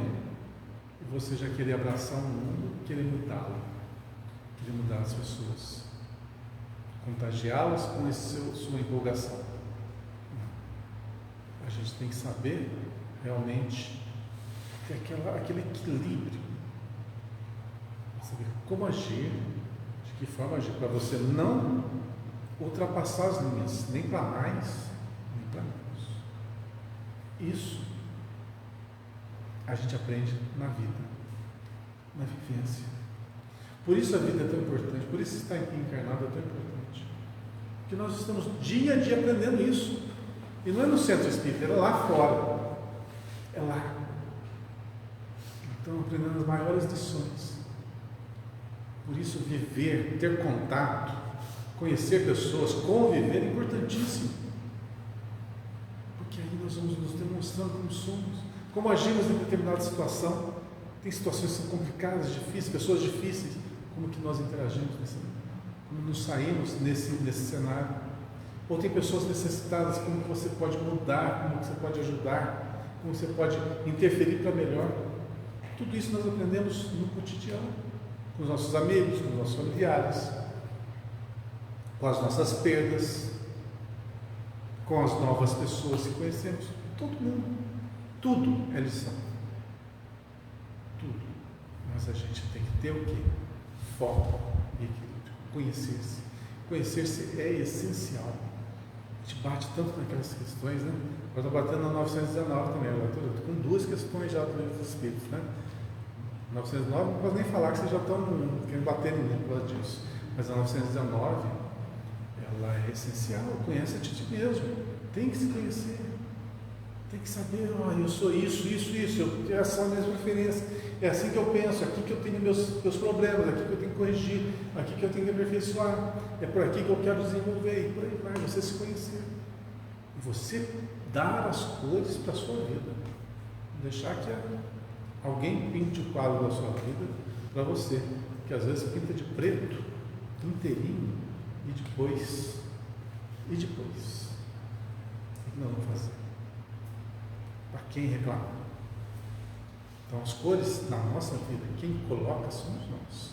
e você já querer abraçar o mundo, querer mudá-lo, querer mudar as pessoas, contagiá-las com sua empolgação. A gente tem que saber realmente ter aquele equilíbrio, saber como agir, de que forma agir, para você não ultrapassar as linhas, nem para mais, nem para menos. Isso a gente aprende na vida, na vivência. Por isso a vida é tão importante, por isso estar aqui encarnado é tão importante, porque nós estamos dia a dia aprendendo isso. E não é no centro espírita, é lá fora. É lá. Então, aprendendo as maiores lições. Por isso, viver, ter contato, conhecer pessoas, conviver é importantíssimo. Porque aí nós vamos nos demonstrando como somos, como agimos em determinada situação. Tem situações que são complicadas, difíceis, pessoas difíceis. Como que nós interagimos como nos saímos nesse cenário. Ou tem pessoas necessitadas, como que você pode mudar, como que você pode ajudar, como você pode interferir para melhor. Tudo isso nós aprendemos no cotidiano, com os nossos amigos, com os nossos familiares, com as nossas perdas, com as novas pessoas que conhecemos, todo mundo. Tudo é lição. Tudo. Mas a gente tem que ter o quê? Foco e equilíbrio. Conhecer-se. Conhecer-se é essencial. A gente bate tanto naquelas questões, né? Eu estou batendo na 919 também, agora estou com 2 questões já do Livro dos Espíritos, né? 909, não posso nem falar que vocês já estão querendo bater em mim por causa disso. Mas a 919, ela é essencial. Conhece-te de ti mesmo. Tem que se conhecer. Tem que saber, eu sou isso, essas são as minhas preferências. É assim que eu penso, aqui que eu tenho meus problemas, aqui que eu tenho que corrigir, aqui que eu tenho que aperfeiçoar. É por aqui que eu quero desenvolver, e por aí vai, você se conhecer. E você dar as cores para a sua vida. Não deixar que alguém pinte o quadro da sua vida para você, que às vezes pinta de preto, inteirinho, e depois, o que nós vamos fazer? Para quem reclama? Então as cores na nossa vida, quem coloca somos nós.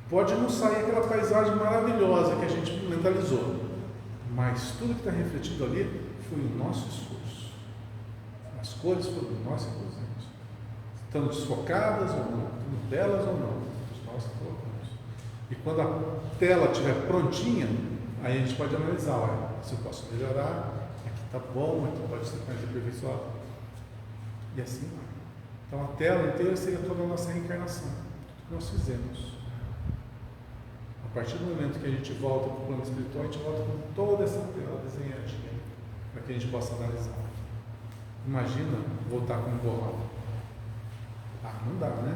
Pode não sair aquela paisagem maravilhosa que a gente mentalizou, mas tudo que está refletido ali foi o nosso esforço. As cores foram do nosso esforço. Estão desfocadas ou não, estão belas ou não, nós colocamos. E quando a tela estiver prontinha, aí a gente pode analisar, se eu posso melhorar, aqui está bom, aqui pode ser mais aperfeiçoado. E assim vai. Então a tela inteira seria toda a nossa reencarnação, tudo que nós fizemos. A partir do momento que a gente volta para o plano espiritual, a gente volta com toda essa tela desenhadinha, para que a gente possa analisar. Imagina voltar com um borrão. Não dá, né?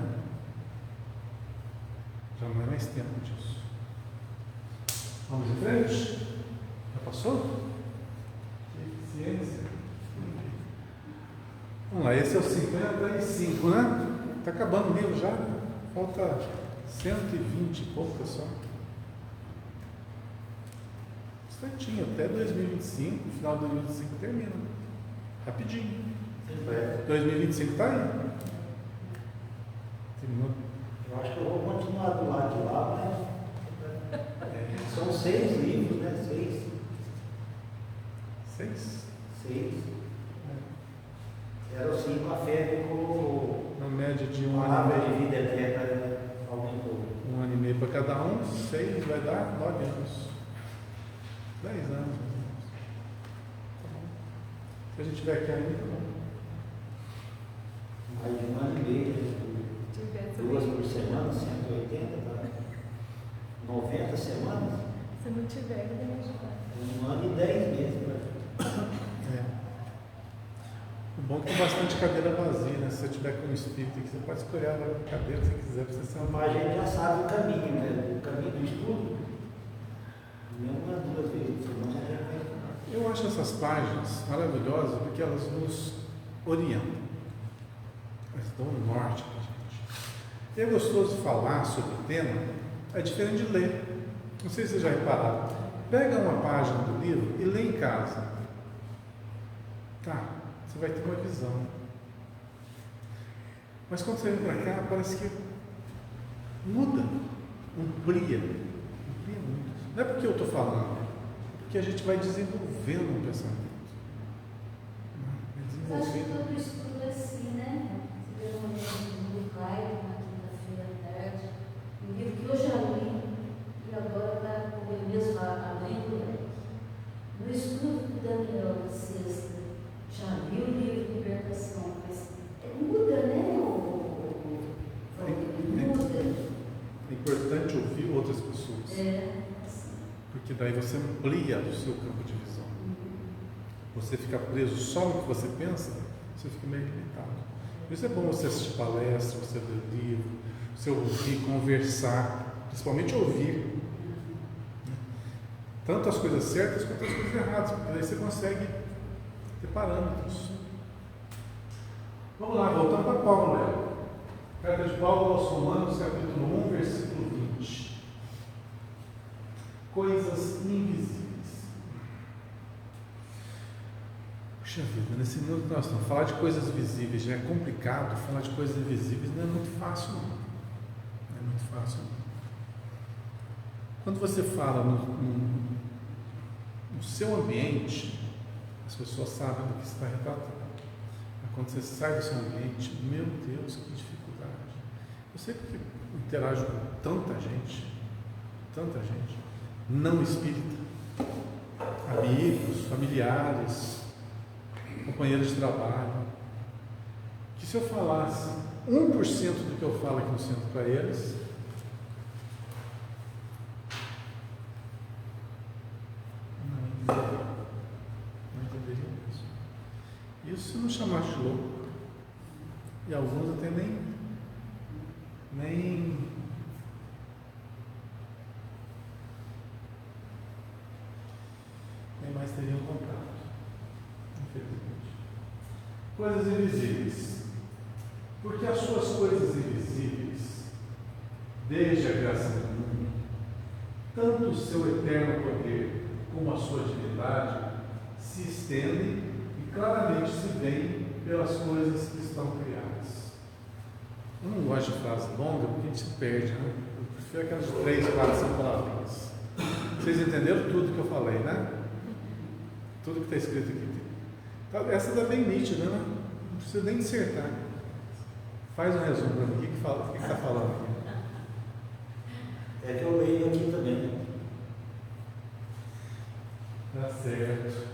Já não é mais tempo disso. Vamos em frente? Já passou? Eficiência. Vamos lá, esse é o 55, né? Está acabando o livro já. Falta 120 e pouco só. Instantinho, até 2025, final de 2025 termina. Rapidinho. 2025 está aí. Eu acho que eu vou continuar do lado de lá, né? São 6 livros, né? 6. 6. Era 5 a febre com na média de um ano e meio. De vida eterna aumentou. 1 ano e meio para cada um, 6 vai dar 9 anos. 10 anos. Tá bom. Se a gente tiver aqui ainda, tá bom. Mais de 1 ano e meio. 2 por semana, 180, tá? 90 semanas. Se não tiver, eu vou ajudar. 1 ano e 10 meses. O bom é que tem bastante cadeira vazia, né? Se você tiver com um espírito aqui, você pode escolher a cadeira que você quiser para você sentar. Mas a gente já sabe o caminho, né? O caminho do estudo. Não 2 vezes, senão já vai. Eu acho essas páginas maravilhosas porque elas nos orientam. Elas dão um norte para a gente. E é gostoso falar sobre o tema, é diferente de ler. Não sei se vocês já repararam. Pega uma página do livro e lê em casa. Tá, você vai ter uma visão. Mas quando você vem para cá, parece que muda, amplia muito. Não é porque eu estou falando, é porque a gente vai desenvolvendo um pensamento. Eu acho que todo estudo é assim, né? Você vê um livro do Caio, na quinta-feira à tarde, um livro que eu já li e agora está comigo mesmo além do leque. No estudo do Daniel de sexta, já li o livro de Libertação, mas muda, né? Muda. É importante ouvir outras pessoas. Porque daí você amplia o seu campo de visão. Você fica preso só no que você pensa, você fica meio limitado. Por isso é bom você assistir palestra, você ler livro, você ouvir, conversar, principalmente ouvir. Tanto as coisas certas quanto as coisas erradas, porque daí você consegue ter parâmetros. Vamos lá, voltando para Paulo, né? Carta de Paulo aos Romanos, capítulo 1, versículo 20. Coisas invisíveis. Puxa vida, nesse mundo que nós estamos, falar de coisas visíveis já é complicado, falar de coisas invisíveis não é muito fácil, não. Não é muito Quando você fala no seu ambiente, as pessoas sabem do que você está retratando. Mas quando você sai do seu ambiente, meu Deus, que dificuldade. Eu sei porque eu interajo com tanta gente, não espírita, amigos, familiares, companheiros de trabalho, que se eu falasse 1% do que eu falo aqui no centro para eles, não entenderiam isso. Isso se não chamasse de louco. E alguns até nem mais teriam contato, infelizmente. Coisas invisíveis. Porque as suas coisas invisíveis, desde a criação do mundo, tanto o seu eterno poder como a sua divindade se estendem e claramente se veem pelas coisas que estão criadas. Eu não gosto de frase longa porque a gente se perde, né? Eu prefiro aquelas 3, 4, 5 palavrinhas. Vocês entenderam tudo que eu falei, né? Tudo que está escrito aqui. Essa está bem nítida, né? Não precisa nem dissertar. Faz um resumo para mim. O que está falando aqui? É que eu leio aqui também. Tá certo.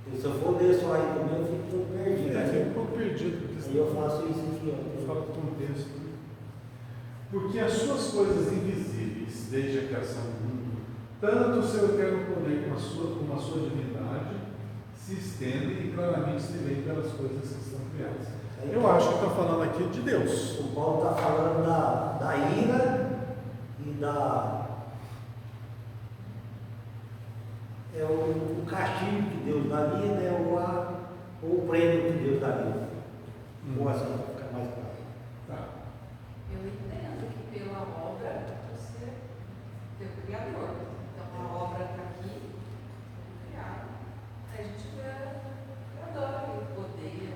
E se eu for ler só aí também, eu fico todo perdido. Fica um pouco perdido. Porque aí eu faço isso aqui, ó. Eu falo do contexto. Porque as suas coisas invisíveis, desde a criação do mundo, tanto o seu eterno poder como a sua divindade, se estendem e claramente se veem pelas coisas que estão criadas. Eu acho que está falando aqui de Deus. O Paulo está falando da ira e o castigo que Deus daria, né? ou o prêmio que Deus daria. Ou assim, para ficar mais claro. Tá. Eu entendo que pela obra você é o Criador. Então a obra está aqui, criada. Aí a gente vê o Criador, o poder.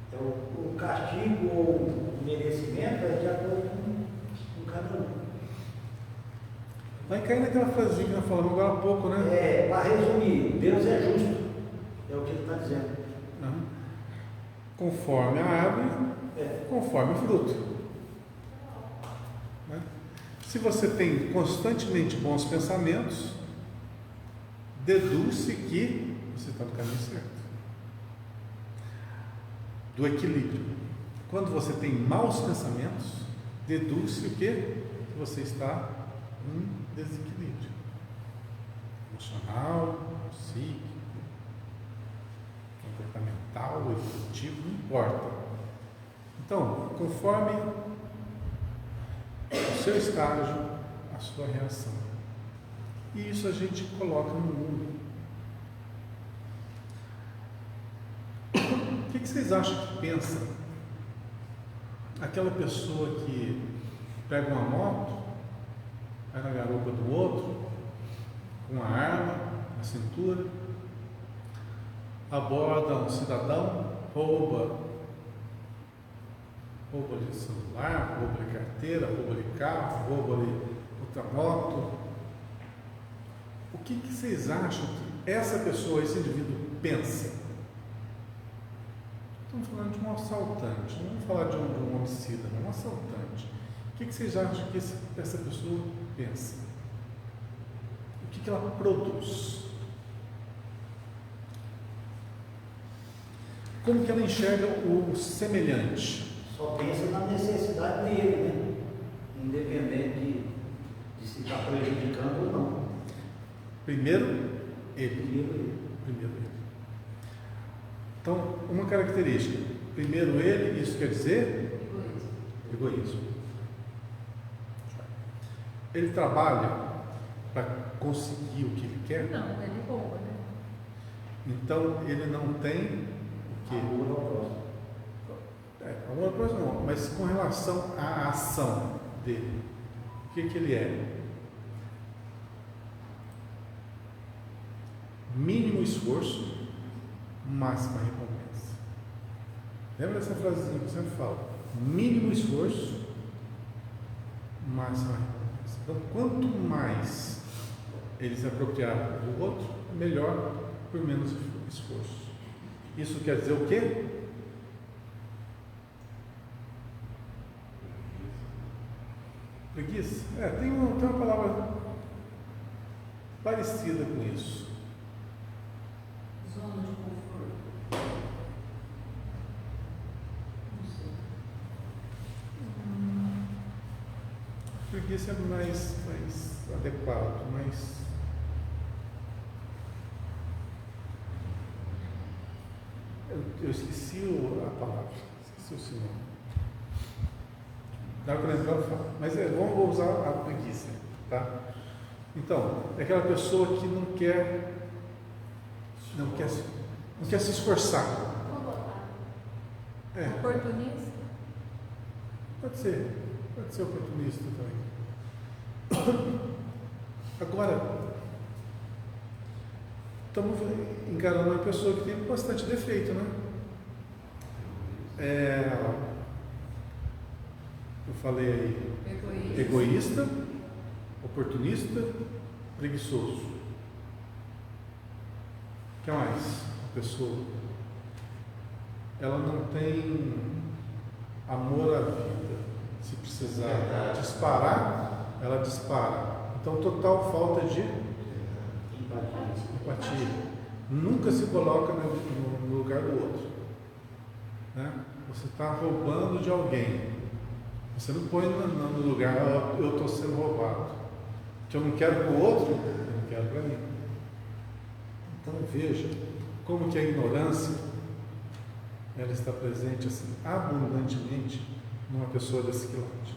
Então, o castigo ou o merecimento é de acordo com cada um. Vai cair naquela frasinha que nós falamos agora há pouco, né? Para resumir, Deus é justo. É o que ele está dizendo. Uhum. Conforme a árvore, conforme o fruto. Né? Se você tem constantemente bons pensamentos, deduz-se que você está no caminho certo. Do equilíbrio. Quando você tem maus pensamentos, deduz-se o quê? Que você está em desequilíbrio emocional, psíquico, comportamental, evolutivo, não importa. Então, conforme o seu estágio, a sua reação. E isso a gente coloca no mundo. O que vocês acham que pensa aquela pessoa que pega uma moto, vai na garupa do outro, com uma arma na cintura, aborda um cidadão, rouba-lhe celular, rouba-lhe carteira, rouba-lhe carro, rouba-lhe outra moto. O que vocês acham que essa pessoa, esse indivíduo pensa? Estamos falando de um assaltante, não vamos falar de um homicida, não, um assaltante. O que vocês acham que essa pessoa pensa? O que ela produz? Como que ela enxerga o semelhante? Só pensa na necessidade dele, né? Independente de se está prejudicando ou não. Primeiro ele. Então, uma característica. Primeiro ele, isso quer dizer? Egoísmo. Ele trabalha para conseguir o que ele quer? Não, ele rouba, né? Então, ele não tem o quê? Amor ao próximo. Amor ao próximo não, mas com relação à ação dele, o que ele é? Mínimo esforço, máxima recompensa. Lembra dessa frasezinha que eu sempre falo? Mínimo esforço, máxima recompensa. Então, quanto mais ele se apropriar do outro, melhor, por menos esforço. Isso quer dizer o quê? Preguiça? Tem uma palavra parecida com isso. Zona de conforto. Não sei. Preguiça é mais adequado, mais. Eu esqueci a palavra, esqueci o sinônimo. Dá para lembrar, mas vamos usar a preguiça, tá? Então, é aquela pessoa que não quer se esforçar. Oportunista? Pode ser oportunista também. Agora, estamos encarando uma pessoa que tem bastante defeito, né? Eu falei aí, egoísta, oportunista, preguiçoso. O que mais? A pessoa, ela não tem amor à vida. Se precisar disparar, ela dispara. Então, total falta de empatia. Nunca se coloca no lugar do outro, né? Você está roubando de alguém. Você não põe no lugar, eu estou sendo roubado. Que eu não quero para o outro, eu não quero para mim. Então veja como que a ignorância ela está presente assim abundantemente numa pessoa desse quilate.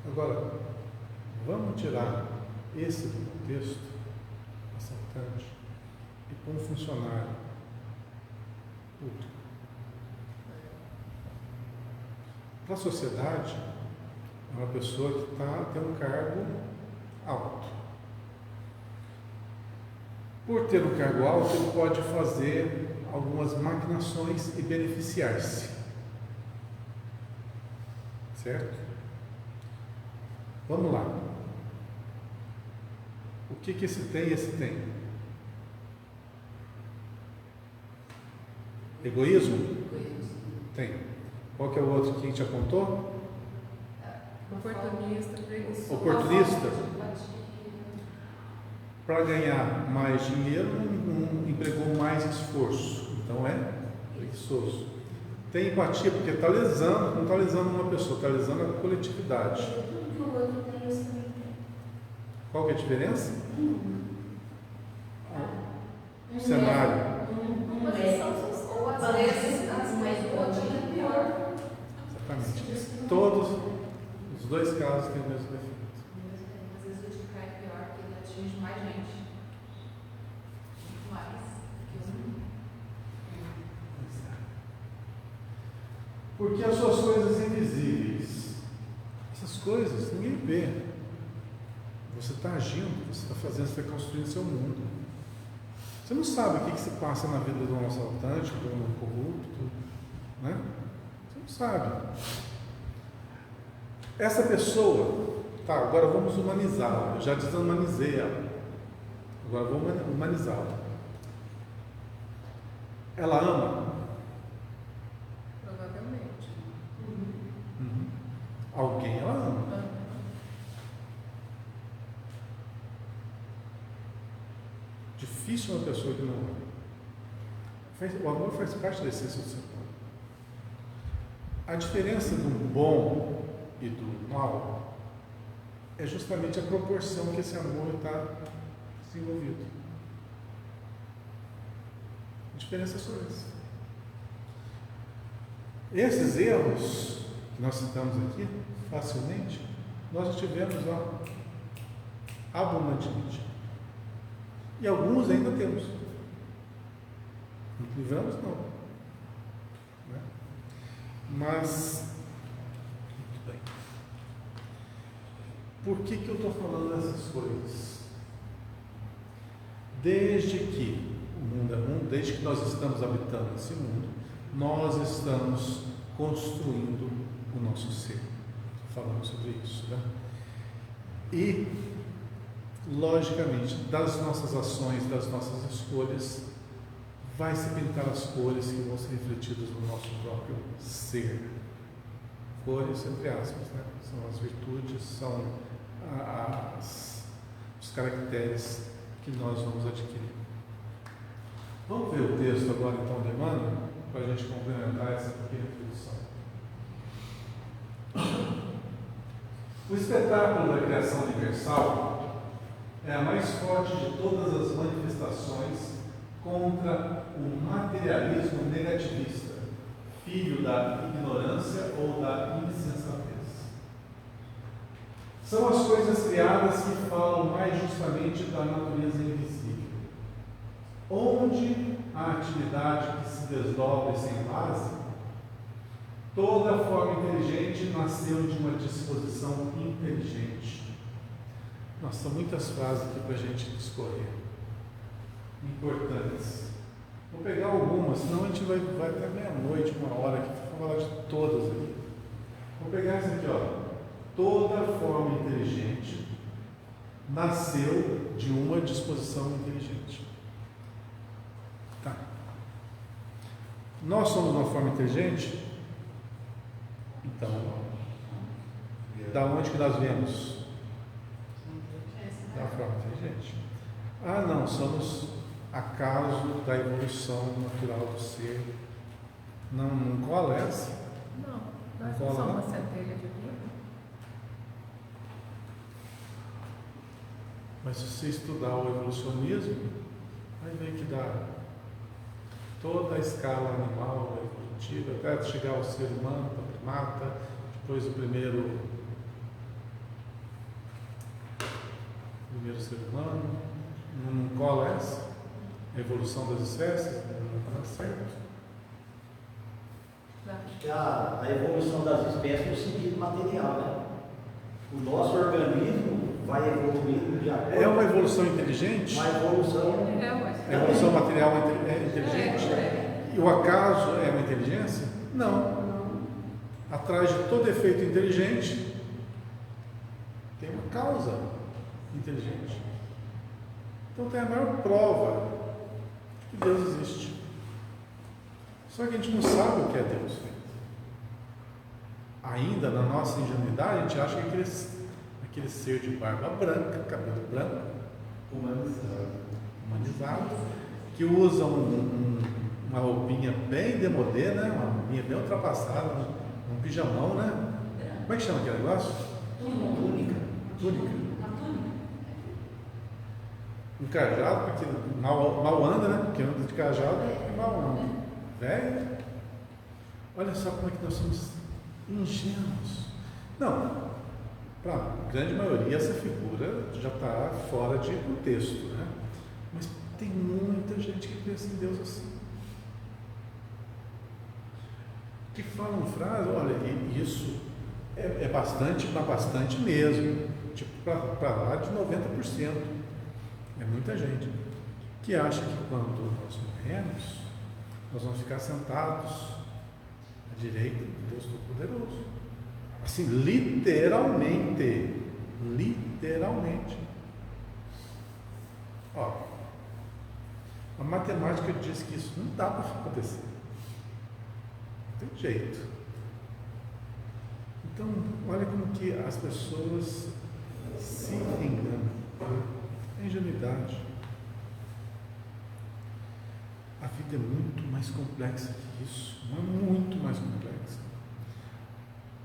Agora, vamos tirar esse do contexto assaltante e pôr um funcionário público. Para a sociedade, é uma pessoa que tem um cargo alto. Por ter um cargo alto, ele pode fazer algumas maquinações e beneficiar-se. Certo? Vamos lá. O que esse tem e esse tem? Egoísmo? Tem. Qual que é o outro que a gente apontou? Oportunista, preguiçoso. Oportunista? Para ganhar mais dinheiro, não empregou mais esforço. Então é preguiçoso. Tem empatia, porque está lesando, não está lesando uma pessoa, está lesando a coletividade. Tudo que o outro tem, esse também tem. Qual que é a diferença? O cenário. Ou às vezes o outro é pior. Exatamente. Todos os dois casos têm o mesmo defeito. Às vezes o de cá é pior, porque ele atinge mais gente. Muito mais que os Porque as suas coisas invisíveis, essas coisas ninguém vê. Você está agindo, você está fazendo, você está construindo seu mundo. Você não sabe o que se passa na vida de um assaltante, de um corrupto, né? Você não sabe. Essa pessoa, agora vamos humanizá-la. Eu já desumanizei ela. Agora vamos humanizá-la. Ela ama? Provavelmente. Alguém ela ama. Difícil uma pessoa que não ama. O amor faz parte da essência do ser humano. A diferença do bom e do mal é justamente a proporção que esse amor está desenvolvido. A diferença é só essa. Esses erros que nós citamos aqui, facilmente, nós tivemos abundantemente. E alguns ainda temos. Não livramos, não. Né? Mas, muito bem. Por que eu estou falando dessas coisas? Desde que o mundo é mundo, desde que nós estamos habitando esse mundo, nós estamos construindo o nosso ser. falamos sobre isso, né? E, logicamente, das nossas ações, das nossas escolhas, vai se pintar as cores que vão ser refletidas no nosso próprio ser. Cores, entre aspas, né? São as virtudes, são os caracteres que nós vamos adquirir. Vamos ver o texto agora, então, de Emmanuel, para a gente complementar essa pequena introdução. O espetáculo da criação universal é a mais forte de todas as manifestações contra o materialismo negativista, filho da ignorância ou da insensatez. São as coisas criadas que falam mais justamente da natureza invisível, onde a atividade que se desdobra sem base. Toda forma inteligente nasceu de uma disposição inteligente. Nossa, são muitas frases aqui para a gente discorrer, importantes. Vou pegar algumas, senão a gente vai até meia-noite, 1 hora aqui, para falar de todas aqui. Vou pegar essa aqui, ó. Toda forma inteligente nasceu de uma disposição inteligente. Tá. Nós somos uma forma inteligente? Então, da onde que nós viemos? Da forma inteligente. Ah, não, somos acaso da evolução natural do ser. Não cola essa? Não, nós não somos uma centelha divina. Mas se você estudar o evolucionismo, vai ver que dá toda a escala animal, evolutiva, até chegar ao ser humano, para primata, depois o primeiro ser humano. Não cola essa? A evolução das espécies? Não está certo. A evolução das espécies no sentido material, né? O nosso organismo vai evoluindo de acordo. É uma evolução inteligente? Uma evolução. A evolução material é inteligente? E o acaso é uma inteligência? Não. Atrás de todo efeito inteligente tem uma causa inteligente. Então tem a maior prova de que Deus existe. Só que a gente não sabe o que é Deus. Ainda na nossa ingenuidade, a gente acha que aquele ser de barba branca, cabelo branco, humanizado, que usa uma roupinha bem demodê, né? Uma roupinha bem ultrapassada, um pijamão, né? Como é que chama aquele negócio? Túnica. Um cajado, porque mal anda, né? Porque anda de cajado é mal anda. Velho, olha só como é que nós somos ingênuos. Não, para a grande maioria essa figura já está fora de contexto, né? Mas tem muita gente que pensa em Deus assim. Que falam frases, olha, isso é bastante, mas bastante mesmo. Tipo, para lá de 90%. É muita gente que acha que quando nós morremos, nós vamos ficar sentados à direita de Deus Todo-Poderoso. Assim, literalmente. Ó, a matemática diz que isso não dá para acontecer. Não tem jeito. Então, olha como que as pessoas se enganam. É ingenuidade. A vida é muito mais complexa que isso. Não é muito mais complexa.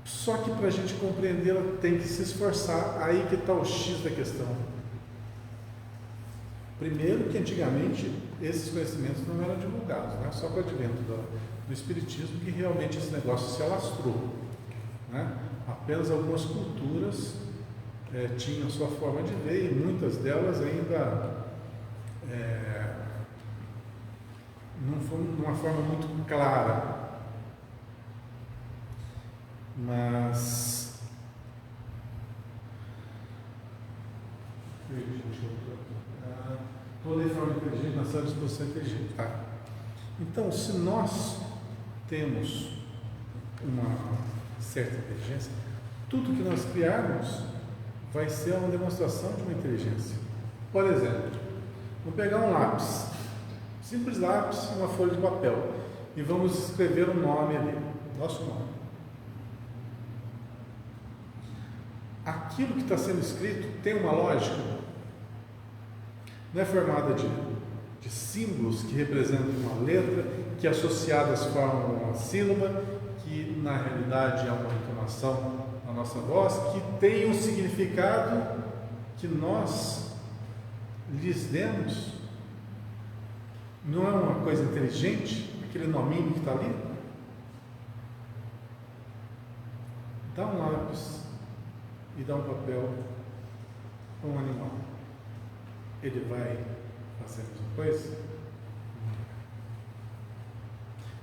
Só que para a gente compreendê-la tem que se esforçar. Aí que está o X da questão. Primeiro que antigamente esses conhecimentos não eram divulgados, né? Só com o advento do Espiritismo que realmente esse negócio se alastrou, né? Apenas algumas culturas tinham sua forma de ver e muitas delas ainda não foi de uma forma muito clara. Mas toda forma inteligente nasceu à disposição inteligente, tá? Então, se nós temos uma certa inteligência, Tudo que nós criarmos vai ser uma demonstração de uma inteligência. Por exemplo, vamos pegar um lápis, simples lápis, uma folha de papel, e vamos escrever um nome ali, nosso nome. Aquilo que está sendo escrito tem uma lógica, não é formada de símbolos que representam uma letra, que associadas formam uma sílaba, que na realidade é uma entonação na nossa voz, que tem um significado que nós lhes demos. Não é uma coisa inteligente, aquele nominho que está ali? Dá um lápis e dá um papel para um animal. Ele vai fazer a mesma coisa?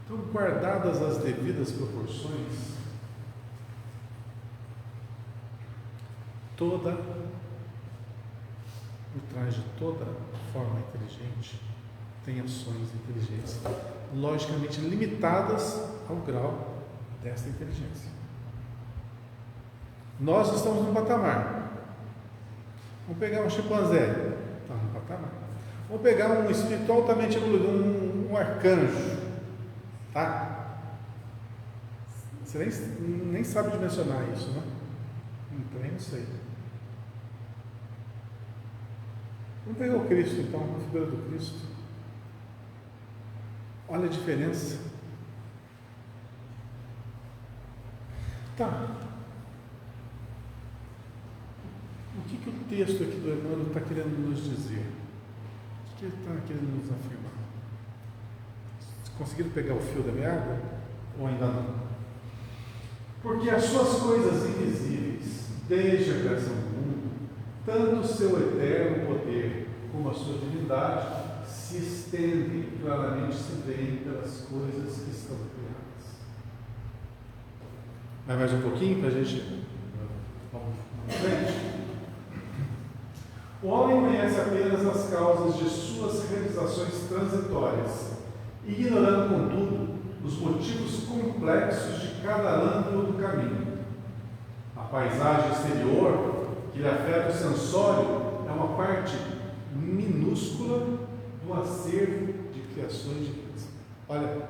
Então, guardadas as devidas proporções, por trás de toda forma inteligente, tem ações inteligentes, logicamente limitadas ao grau dessa inteligência. Nós estamos num patamar. Vamos pegar um chimpanzé, está num patamar. Vamos pegar um espírito altamente evoluído, um arcanjo, tá? Você nem sabe dimensionar isso, né? Também não sei. Vamos pegar o Cristo, então, a figura do Cristo. Olha a diferença. Tá. O que o texto aqui do Emmanuel está querendo nos dizer? O que ele está querendo nos afirmar? Conseguiram pegar o fio da meada? Ou ainda não? Porque as suas coisas invisíveis, desde a criação do mundo, tanto o seu eterno poder como a sua divindade se estendem e claramente se veem pelas coisas que estão criadas. Vai mais um pouquinho para a gente. Vamos em frente. O homem conhece apenas as causas de suas realizações transitórias, ignorando, contudo, os motivos complexos de cada âmbito do caminho. A paisagem exterior, que lhe afeta o sensório, é uma parte minúscula do acervo de criações de Deus. Olha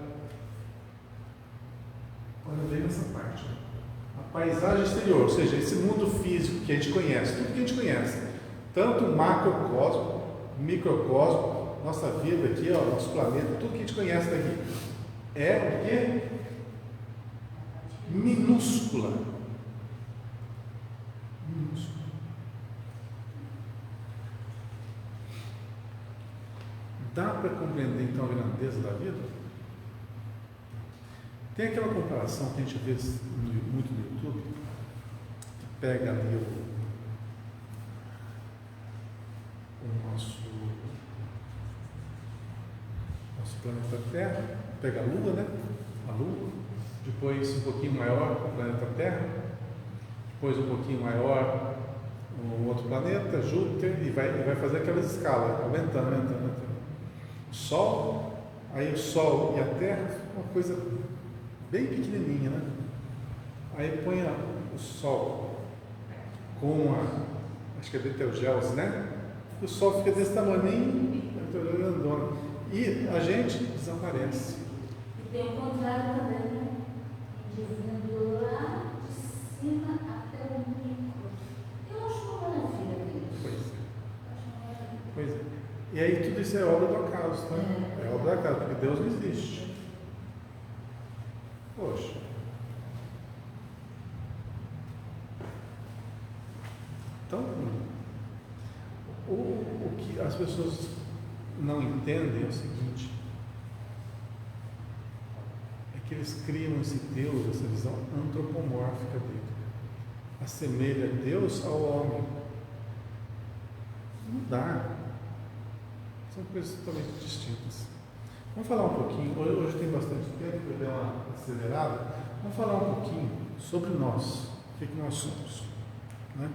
bem nessa parte. A paisagem exterior, ou seja, esse mundo físico que a gente conhece, tudo que a gente conhece, tanto o macrocosmo, microcosmo, nossa vida aqui, ó, nosso planeta, tudo que a gente conhece daqui, é o quê? Minúscula. Minúscula. Dá para compreender então a grandeza da vida? Tem aquela comparação que a gente vê muito no YouTube, que pega ali o nosso planeta Terra, pega a Lua, né? A Lua, depois um pouquinho maior o planeta Terra, depois um pouquinho maior um outro planeta, Júpiter, e vai fazer aquela escala, aumentando. O Sol, aí o Sol e a Terra, uma coisa bem pequenininha, né? Aí põe o Sol com acho que é Betelgeuse, né? O Sol fica desse tamanho, grandona, e a gente desaparece. E tem o contrário também, né? Dizendo lá de cima até o micro. Eu acho uma maravilha isso. Pois é. E aí tudo isso é obra do acaso, tá? É obra do acaso, porque Deus não existe. Poxa. Então, o que as pessoas não entendem é o seguinte: é que eles criam esse Deus, essa visão antropomórfica dele, assemelha Deus ao homem. Não dá. São coisas totalmente distintas. Vamos falar um pouquinho, hoje tem bastante tempo, eu dei uma acelerada. Vamos falar um pouquinho sobre nós, o que nós somos, né?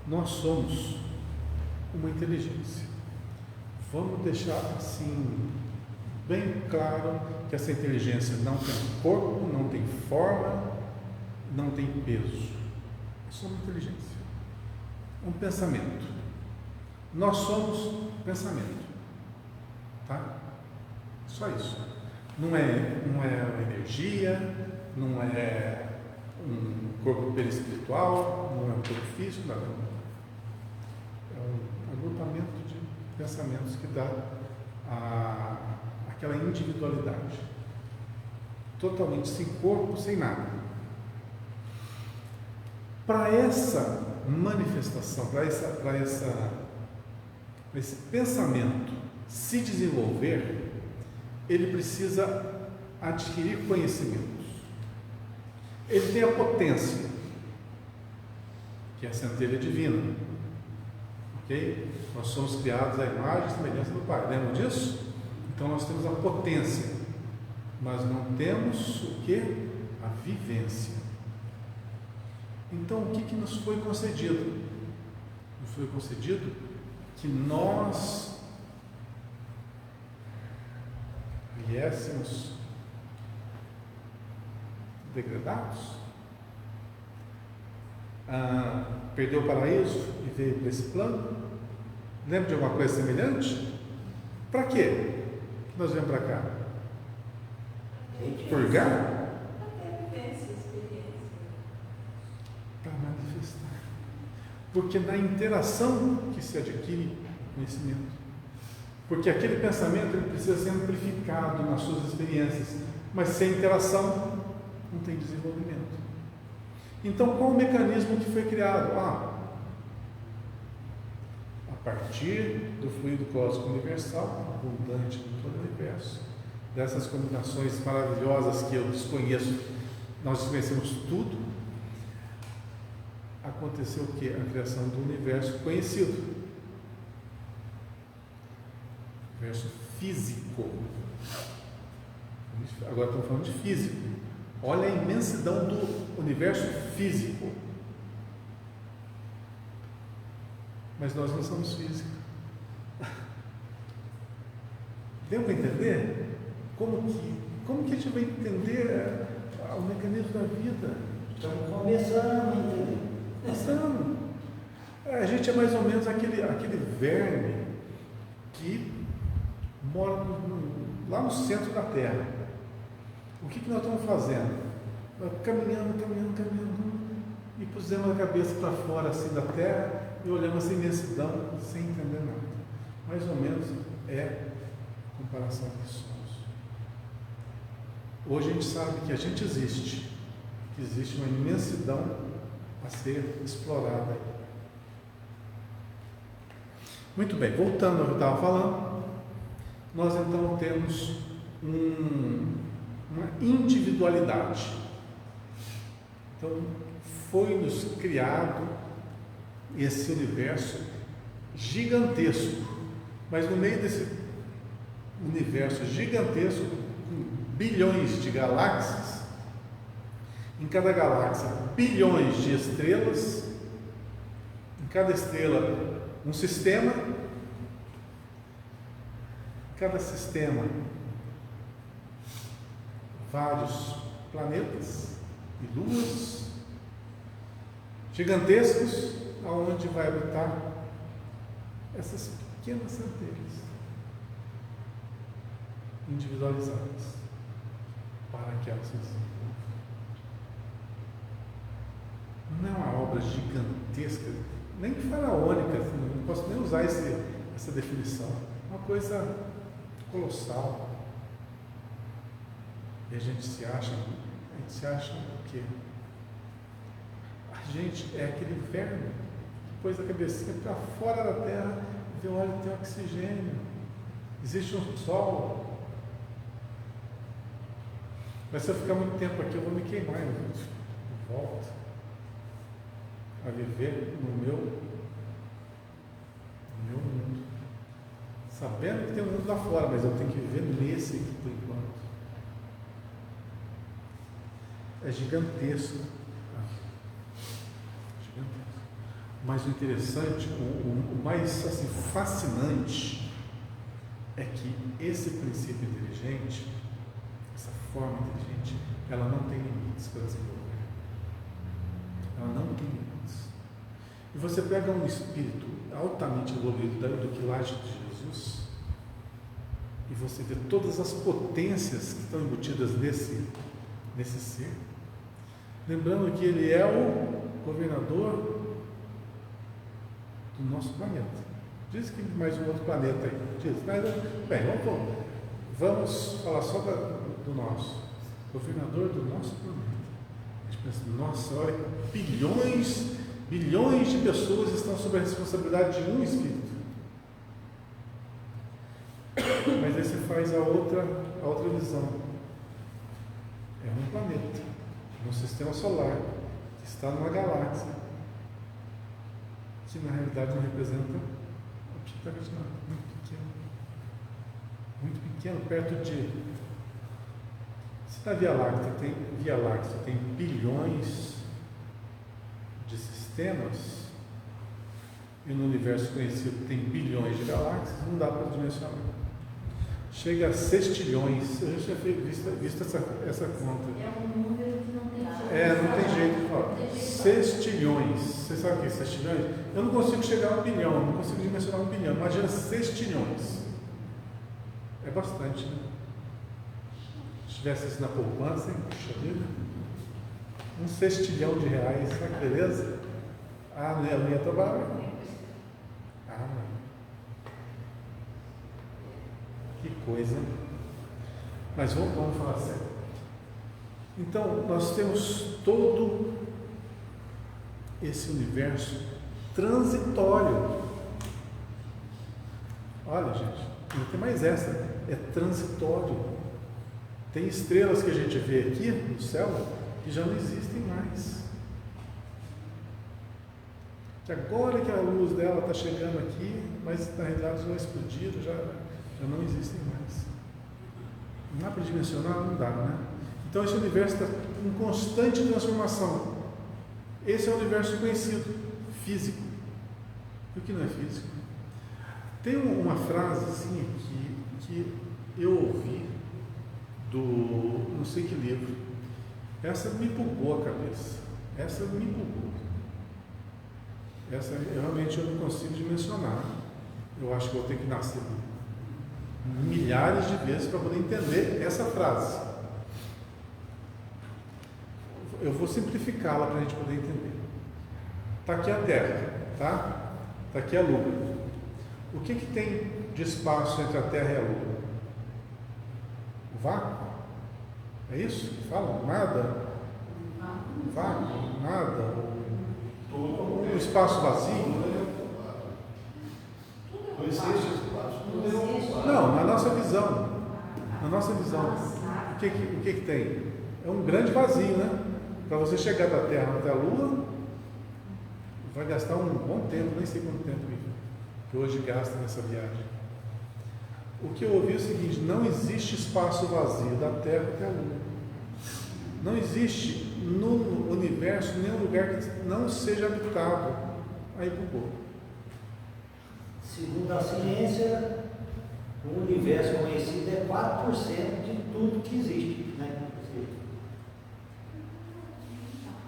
Nós somos uma inteligência. Vamos deixar assim bem claro que que essa inteligência não tem corpo, não tem forma, não tem peso. É só uma inteligência. Um pensamento. Nós somos pensamento. Tá? Só isso. Não é uma energia, não é um corpo perispiritual, não é um corpo físico, nada. É um agrupamento de pensamentos que dá aquela individualidade. Totalmente sem corpo, sem nada. Para essa manifestação, para esse pensamento se desenvolver, ele precisa adquirir conhecimentos. Ele tem a potência, que é a centelha divina. Ok? Nós somos criados à imagem e semelhança do Pai. Lembram disso? Então nós temos a potência, mas não temos o que? A vivência. Então o que nos foi concedido? Nos foi concedido que nós viéssemos degradados, perdeu o paraíso e veio para esse plano. Lembra de alguma coisa semelhante? Para quê que nós viemos para cá? Purgar? Para manifestar. Porque na interação que se adquire conhecimento. Porque aquele pensamento ele precisa ser amplificado nas suas experiências, mas sem interação não tem desenvolvimento. Então, qual o mecanismo que foi criado? A partir do fluido cósmico universal, abundante em todo o universo, dessas combinações maravilhosas que eu desconheço, nós desconhecemos tudo, aconteceu o quê? A criação do universo conhecido. Universo físico. Agora estamos falando de físico. Olha a imensidão do universo físico. Mas nós não somos físicos. Deu para entender? Como que a gente vai entender o mecanismo da vida? Estamos começando a entender. Começando. A gente é mais ou menos aquele verme que mora lá no centro da Terra. O que nós estamos fazendo? Caminhando e pusemos a cabeça para fora assim da Terra e olhamos essa imensidão sem entender nada. Mais ou menos é a comparação que somos. Hoje a gente sabe que a gente existe, que existe uma imensidão a ser explorada. Muito bem, voltando ao que eu estava falando, nós então temos uma individualidade. Então, foi-nos criado esse universo gigantesco, mas no meio desse universo gigantesco, com bilhões de galáxias, em cada galáxia, bilhões de estrelas, em cada estrela, um sistema, em cada sistema, vários planetas e luas gigantescos, aonde vai habitar essas pequenas centelhas individualizadas para que elas se desenvolvam. Não é uma obra gigantesca, nem faraônica, não posso nem usar essa definição. Uma coisa colossal. E a gente se acha o quê? A gente é aquele verme que pôs a cabecinha para fora da terra e vê, olha, tem oxigênio, existe um sol. Mas se eu ficar muito tempo aqui, eu vou me queimar, eu volto a viver no meu mundo, sabendo que tem um mundo lá fora, mas eu tenho que viver nesse aqui por enquanto. É gigantesco. Gigantesco. Mas o interessante, o mais assim, fascinante, é que esse princípio inteligente, forma inteligente, ela não tem limites para desenvolver. Ela não tem limites. E você pega um espírito altamente evoluído do quilate de Jesus e você vê todas as potências que estão embutidas nesse ser, lembrando que ele é o governador do nosso planeta. Diz que mais um outro planeta aí. Diz, mas, bem, vamos falar só do nosso. Governador do nosso planeta. A gente pensa, nossa, olha, bilhões de pessoas estão sob a responsabilidade de um espírito. Mas aí você faz a outra visão. É um planeta, no sistema solar, que está numa galáxia, que na realidade não representa absolutamente nada, muito pequeno, perto de. Se na Via Láctea tem bilhões de sistemas, e no universo conhecido tem bilhões de galáxias, não dá para dimensionar. Chega a sextilhões, eu já tinha visto essa conta. É um número que não tem jeito. Não tem jeito de falar. Sextilhões. Você sabe o que é sextilhões? Eu não consigo chegar a 1 bilhão, não consigo dimensionar 1 bilhão. Imagina sextilhões. É bastante, né? Se tivesse isso na poupança, hein? Puxa vida. Um sextilhão de reais, sabe que beleza? Não ia trabalhar. Não. Que coisa. Mas vamos falar sério. Então, nós temos todo esse universo transitório. Olha, gente, não tem mais essa. É transitório. Tem estrelas que a gente vê aqui no céu que já não existem mais. Que agora que a luz dela está chegando aqui, mas na realidade já explodiram, já não existem mais. Não dá para dimensionar? Não dá, né? Então esse universo está em constante transformação. Esse é o universo conhecido, físico. E o que não é físico? Tem uma frase assim que eu ouvi do não sei que livro. Essa me bugou a cabeça. Essa me bugou. Essa realmente eu não consigo dimensionar. Eu acho que vou ter que nascer milhares de vezes para poder entender essa frase. Eu vou simplificá-la para a gente poder entender. Está aqui a Terra, tá? Está aqui a Lua. O que tem de espaço entre a Terra e a Lua? O vácuo? É isso? Fala? Nada? Vácuo? Nada? Um espaço vazio? Não, na nossa visão. Na nossa visão. O que tem? É um grande vazio, né? Para você chegar da Terra até a Lua, vai gastar um bom tempo, nem sei quanto tempo que hoje gasta nessa viagem. O que eu ouvi é o seguinte: não existe espaço vazio da Terra até a Lua. Não existe no universo nenhum lugar que não seja habitado. Aí bugou. Segundo a ciência, o universo conhecido é 4% de tudo que existe, né?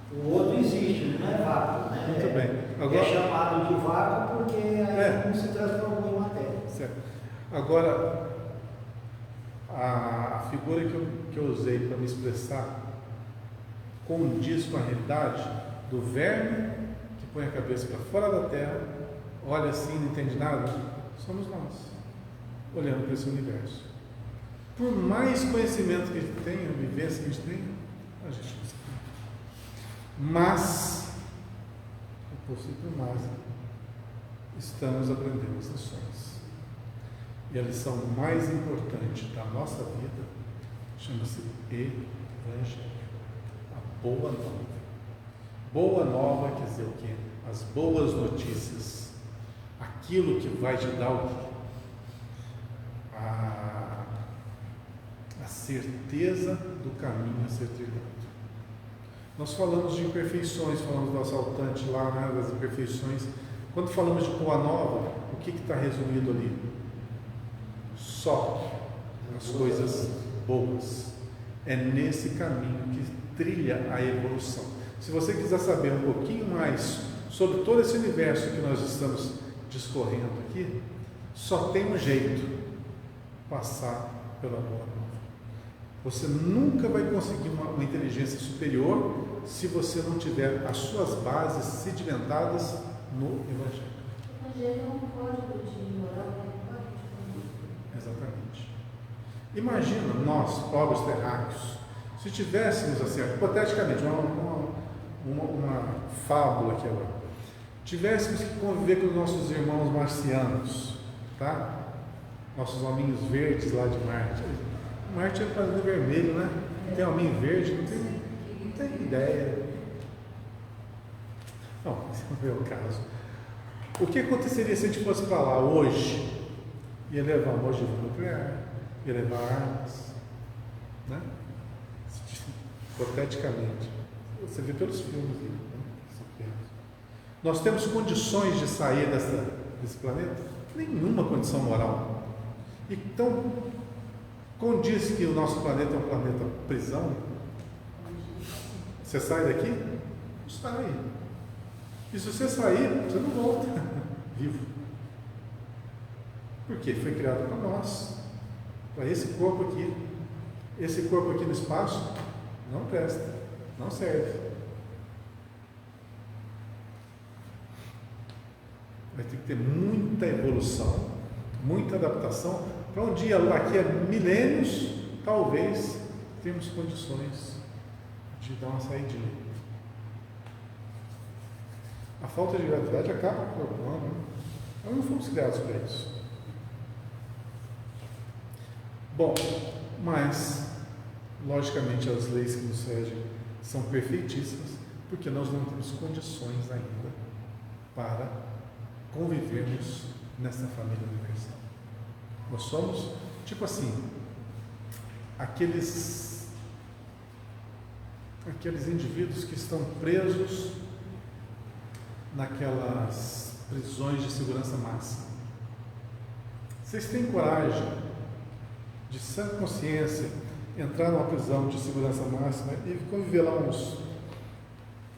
O outro existe, não é vácuo, né? Muito bem. Agora, é chamado de vácuo porque aí não se transformou em matéria. Certo. Agora, a figura que eu usei para me expressar condiz com a realidade do verme que põe a cabeça para fora da terra, olha assim e não entende nada. Somos nós, olhando para esse universo. Por mais conhecimento que a gente tenha, vivência que a gente tenha, a gente não sabe. Mas, é possível mais, estamos aprendendo as lições. E a lição mais importante da nossa vida chama-se Evangelho. A boa nova. Boa nova quer dizer o quê? As boas notícias. Aquilo que vai te dar o quê? A certeza do caminho a ser trilhado. Nós falamos de imperfeições, falamos do assaltante lá, né, das imperfeições. Quando falamos de boa nova, o que está resumido ali? Só as coisas boas. É nesse caminho que trilha a evolução. Se você quiser saber um pouquinho mais sobre todo esse universo que nós estamos discorrendo aqui, só tem um jeito: passar pela boa nova. Você nunca vai conseguir uma inteligência superior se você não tiver as suas bases sedimentadas no Evangelho. O Evangelho é um código de moral, Exatamente. Imagina nós, pobres terráqueos, se tivéssemos, assim, hipoteticamente, uma fábula aqui agora, tivéssemos que conviver com os nossos irmãos marcianos, tá? Nossos hominhos verdes lá de Marte. Marte é um planeta vermelho, né? Tem hominho verde, não tem ideia. Não, esse não é o caso. O que aconteceria se a gente fosse para lá hoje? Ia levar uma ogiva nuclear, ia levar armas, né? Hipoteticamente. Você vê pelos filmes aí, né? Nós temos condições de sair desse planeta? Nenhuma condição moral. Então, condiz que o nosso planeta é um planeta prisão? Você sai daqui? Não sai. E se você sair, você não volta vivo. Porque foi criado para nós, para esse corpo aqui. Esse corpo aqui no espaço não presta, não serve. Vai ter que ter muita evolução, muita adaptação, para um dia, daqui a milênios, talvez tenhamos condições de dar uma saidinha. A falta de gravidade acaba com o corpo humano, né? Nós não fomos criados para isso. Bom, mas, logicamente, as leis que nos regem são perfeitíssimas, porque nós não temos condições ainda para convivermos nessa família universal. Nós somos, tipo assim, aqueles indivíduos que estão presos naquelas prisões de segurança máxima. Vocês têm coragem de sã consciência entrar numa prisão de segurança máxima e conviver lá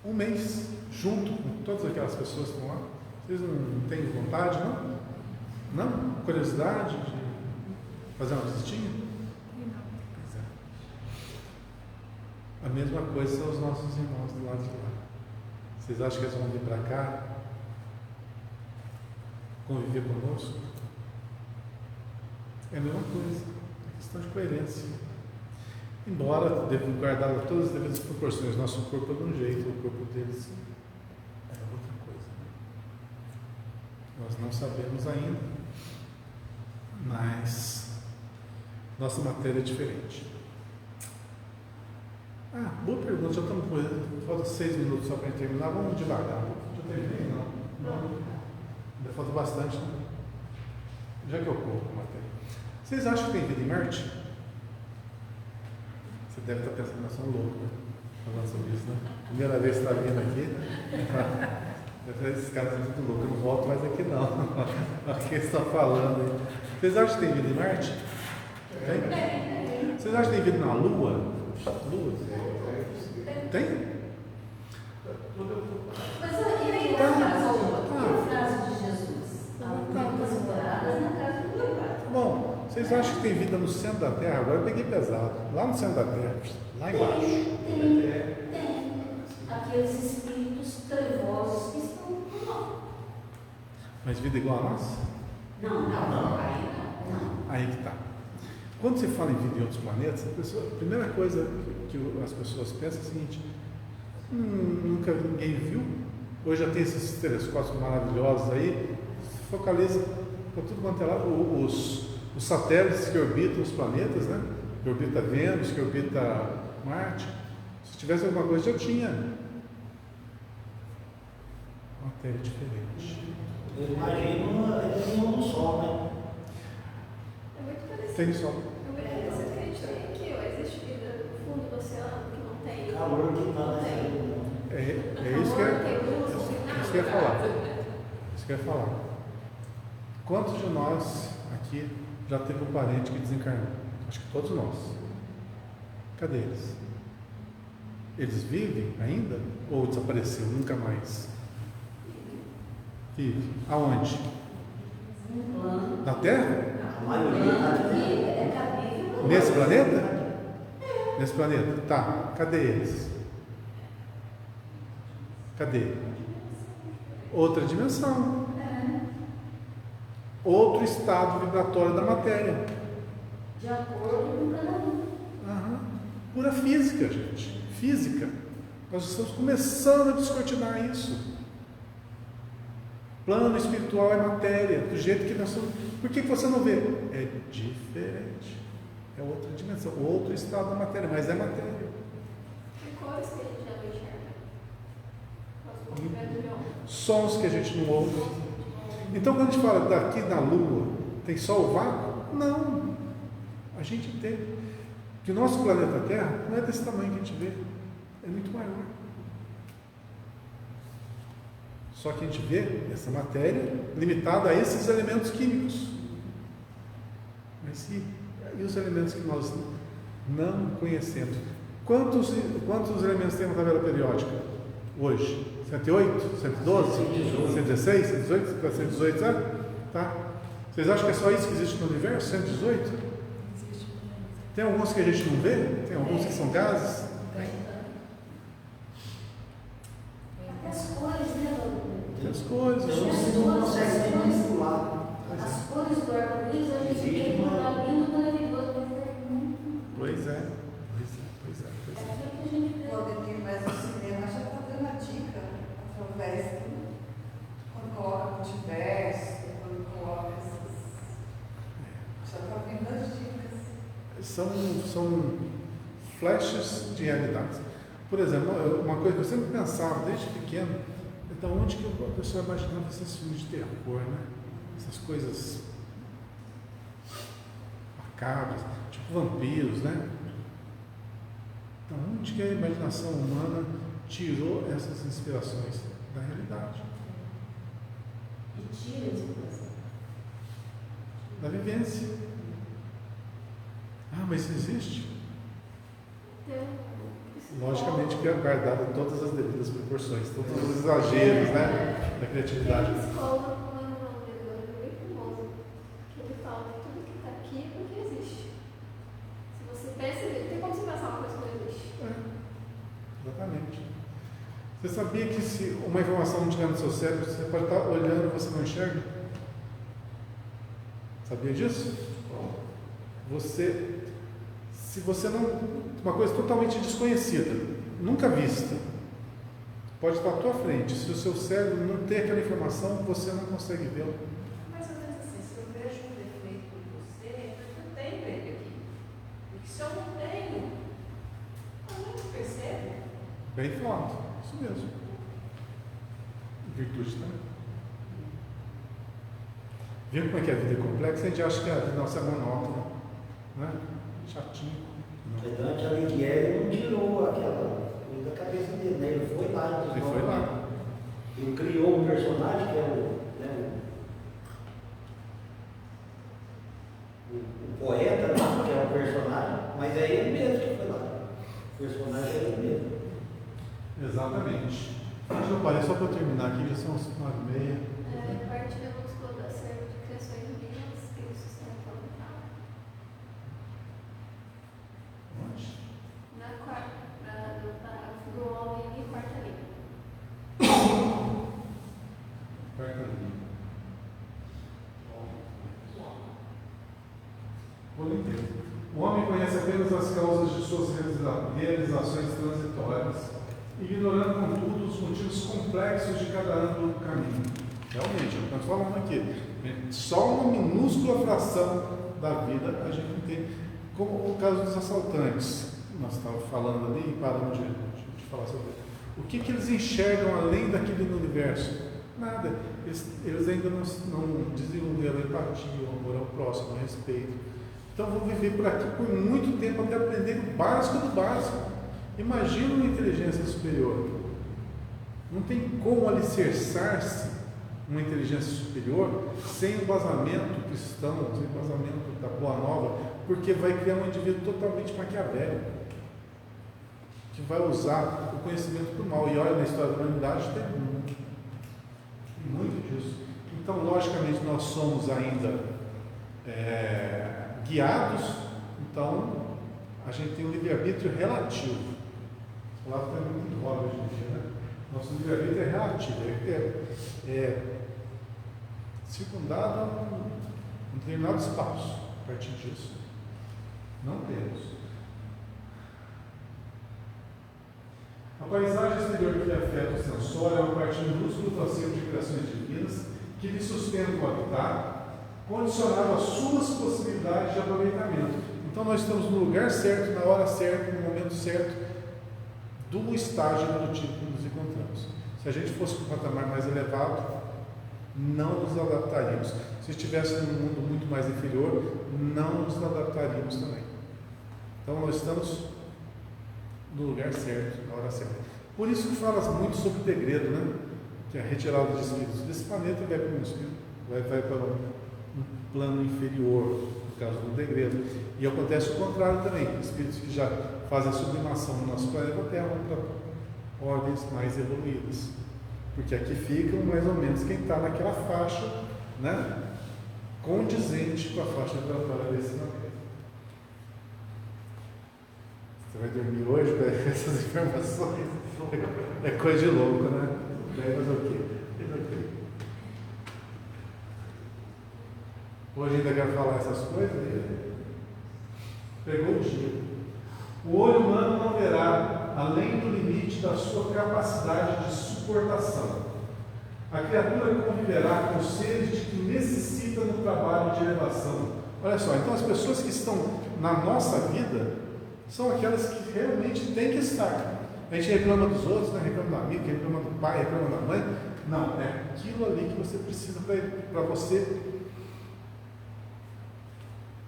um mês junto com todas aquelas pessoas que estão lá? Vocês não têm vontade, não? Não? Curiosidade de fazer uma visitinha? Pois é. A mesma coisa são os nossos irmãos do lado de lá. Vocês acham que eles vão vir para cá conviver conosco? É a mesma coisa. É questão de coerência. Embora devem guardar todas as devidas proporções. Nosso corpo é de um jeito, o corpo deles é outra coisa. Nós não sabemos ainda, mas nossa matéria é diferente. Boa pergunta. Já estamos com falta 6 minutos só para terminar. Vamos devagar. Já terminei? Não. Ainda falta bastante, né? Já que eu corro com a matéria. Vocês acham que tem vida em Marte? Você deve estar pensando, nós somos loucos, né? Falando sobre isso, né? Primeira vez que está vindo aqui, esses caras são muito loucos, eu não volto mais aqui não. O que eles estão falando aí? Vocês acham que tem vida em Marte? Tem? Vocês acham que tem vida na Lua? Lua? Tem? Mas aí a frase de Jesus: muitas moradas na casa do meu pai. Bom, vocês acham que tem vida no centro da Terra? Agora eu peguei pesado. Lá no centro da Terra, lá embaixo. Tem. Aqueles espíritos trevosos que estão por lá. Mas vida igual a nós? Não. Aí que está. Quando se fala em vida em outros planetas, a primeira coisa que as pessoas pensam é o seguinte: nunca ninguém viu. Hoje já tem esses telescópios maravilhosos aí, se focaliza para tudo quanto é lá, os satélites que orbitam os planetas, né? Que orbita Vênus, que orbita Marte. Se tivesse alguma coisa, já tinha. Matéria diferente. Eu imagino a reunião do Sol, né? É muito parecido. Tem Sol. É muito parecido que a gente tem aqui, ó. Existe vida no fundo do oceano que não tem. Calor que tá Não tem. É isso que eu ia falar. Isso que eu ia falar. Quantos de nós aqui já teve um parente que desencarnou? Acho que todos nós. Cadê eles? Eles vivem ainda? Ou desapareceu? Nunca mais? Vive. Aonde? Na Terra? A maioria É cabível. Nesse planeta? Nesse planeta. Tá. Cadê eles? Cadê? Outra dimensão. Outro estado vibratório da matéria. De acordo com cada um. Aham. Pura física, gente. Física. Nós estamos começando a descortinar isso. Plano espiritual é matéria, do jeito que nós somos. Por que você não vê? É diferente. É outra dimensão, outro estado da matéria, mas é matéria. Que cores que a gente já não enxerga? Os movimentos de onda. Sons que a gente não ouve. Então, quando a gente fala daqui na Lua, tem só o vácuo? Não. A gente entende que o nosso planeta Terra não é desse tamanho que a gente vê. É muito maior. Só que a gente vê essa matéria limitada a esses elementos químicos. Mas e os elementos que nós não conhecemos? Quantos elementos tem uma tabela periódica hoje? 108? 112? 116? 118? 118, sabe? Tá? Vocês acham que é só isso que existe no universo? 118? Tem alguns que a gente não vê? Tem alguns que são gases? As cores, né, Tem as coisas. Você não consegue manipular. As cores do arco-íris, a gente vê que está lindo, maravilhoso, mas é muito. Pois é. É aquilo que a gente vê. Quando tem mais no cinema, já está dando a dica através do. Quando coloca multiverso, quando coloca essas. Já está vindo as dicas. São flashes de realidade. Por exemplo, uma coisa que eu sempre pensava desde pequeno é da onde que a pessoa imaginava esses filmes de terror, né? Essas coisas macabras, tipo vampiros, né? Da onde que a imaginação humana tirou essas inspirações da realidade? E tira de coisa. Da vivência. Ah, mas isso existe? Logicamente que é guardado todas as devidas proporções, todos os exageros, né, da criatividade. Tem psicólogo, como é o nome dele, bem famoso, que ele fala que tudo que está aqui é porque existe. Se você pensa, tem como você pensar uma coisa que não existe. Exatamente. Você sabia que se uma informação não estiver no seu cérebro, você pode estar olhando e você não enxerga? Sabia disso? Se você não... Uma coisa totalmente desconhecida, nunca vista, pode estar à tua frente. Se o seu cérebro não tem aquela informação, você não consegue vê-la. Mas às vezes assim, se eu vejo um defeito em você, é porque eu tenho ele aqui. E que se eu não tenho, eu não percebo. Bem falado, isso mesmo. Virtude também. Viu como é que a vida é complexa? A gente acha que a vida nossa é monótona, né? Chatinho. Então, aquela Alighieri não tirou aquela coisa da cabeça dele, né? Ele foi lá. Ele foi lá. Ele criou um personagem que é o poeta, né? Que é o personagem, mas é ele mesmo que foi lá. O personagem é ele mesmo. Exatamente. Deixa eu parar só para eu terminar aqui, já são 9h30. Partilha vamos colocar acervo de criações divinas que o sustentam Onde? no parágrafo do homem e quarta linha. Quarta linha. O homem conhece apenas as causas de suas realizações transitórias, ignorando, contudo, os motivos complexos de cada ângulo do caminho. Realmente, é o que nós falamos aqui. Só uma minúscula fração da vida a gente entende. Como o caso dos assaltantes. Nós estávamos falando ali e paramos de falar sobre isso. O que eles enxergam além daquele no universo? Nada. Eles ainda não desenvolveram empatia, o amor ao próximo, o respeito. Então vão viver por aqui por muito tempo até aprender o básico do básico. Imagina uma inteligência superior. Não tem como alicerçar-se uma inteligência superior sem o embasamento cristão, sem o embasamento da Boa Nova, porque vai criar um indivíduo totalmente maquiavélico. que vai usar o conhecimento para o mal. E olha, na história da humanidade tem muito disso. Então, logicamente, nós somos ainda guiados, então a gente tem um livre-arbítrio relativo. O lado está muito roda hoje em dia, né? Nosso livre-arbítrio é relativo, circundado a um determinado espaço. A partir disso, não temos. A paisagem exterior que afeta o sensório é uma parte minúscula do acervo de criações divinas que lhe sustentam o habitat, condicionado às suas possibilidades de aproveitamento. Então, nós estamos no lugar certo, na hora certa, no momento certo do estágio evolutivo que nos encontramos. Se a gente fosse para um patamar mais elevado, não nos adaptaríamos. Se estivéssemos num mundo muito mais inferior, não nos adaptaríamos também. Então, nós estamos no lugar certo, na hora certa. Por isso que fala muito sobre o degredo, né? Que é a retirada de espíritos desse planeta vai para um espírito, vai para um plano inferior, no caso do degredo. E acontece o contrário também. Espíritos que já fazem a sublimação no nosso planeta Terra vão para ordens mais evoluídas. Porque aqui ficam mais ou menos quem está naquela faixa, né? Condizente com a faixa vibratória desse planeta. Você vai dormir hoje com essas informações? É coisa de louco, né? Vai fazer o quê? Hoje ainda quero falar essas coisas? Pegou o dia. O olho humano não verá além do limite da sua capacidade de suportação. A criatura conviverá com seres de que necessita no trabalho de elevação. Olha só, então as pessoas que estão na nossa vida são aquelas que realmente têm que estar. A gente reclama dos outros, né? Reclama do amigo, reclama do pai, reclama da mãe. Não, é aquilo ali que você precisa para você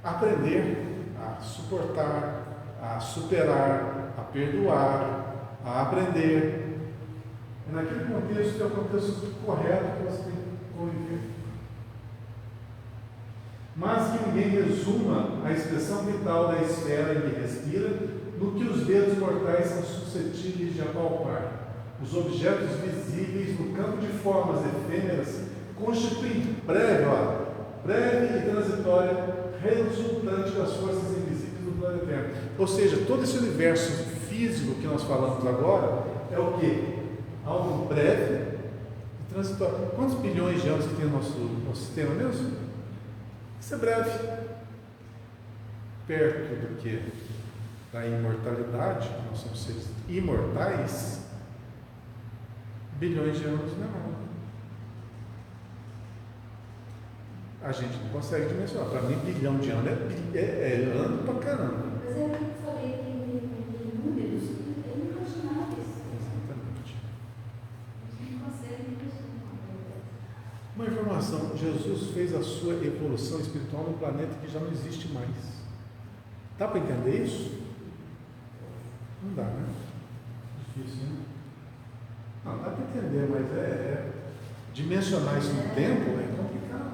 aprender a suportar, a superar, a perdoar, a aprender. É naquele contexto que é o contexto correto que você tem que conviver. Mas que ninguém resuma a expressão vital da esfera em que respira no que os dedos mortais são suscetíveis de apalpar. Os objetos visíveis no campo de formas efêmeras constituem breve e transitória resultante das forças invisíveis do plano eterno. Ou seja, todo esse universo físico que nós falamos agora é o quê? Algo breve e transitório. Quantos bilhões de anos que tem o nosso sistema mesmo? Isso é breve. Perto do que? Da imortalidade, nós somos seres imortais, bilhões de anos não. A gente não consegue dimensionar. Para mim, bilhão de anos é ano pra caramba. Mas é o que eu falei, tem números inimagináveis. Exatamente. Você não consegue imaginar. Uma informação: Jesus fez a sua evolução espiritual num planeta que já não existe mais. Dá para entender isso? Não dá, né? Difícil, né? Não, dá para entender, mas dimensionar isso no tempo é complicado.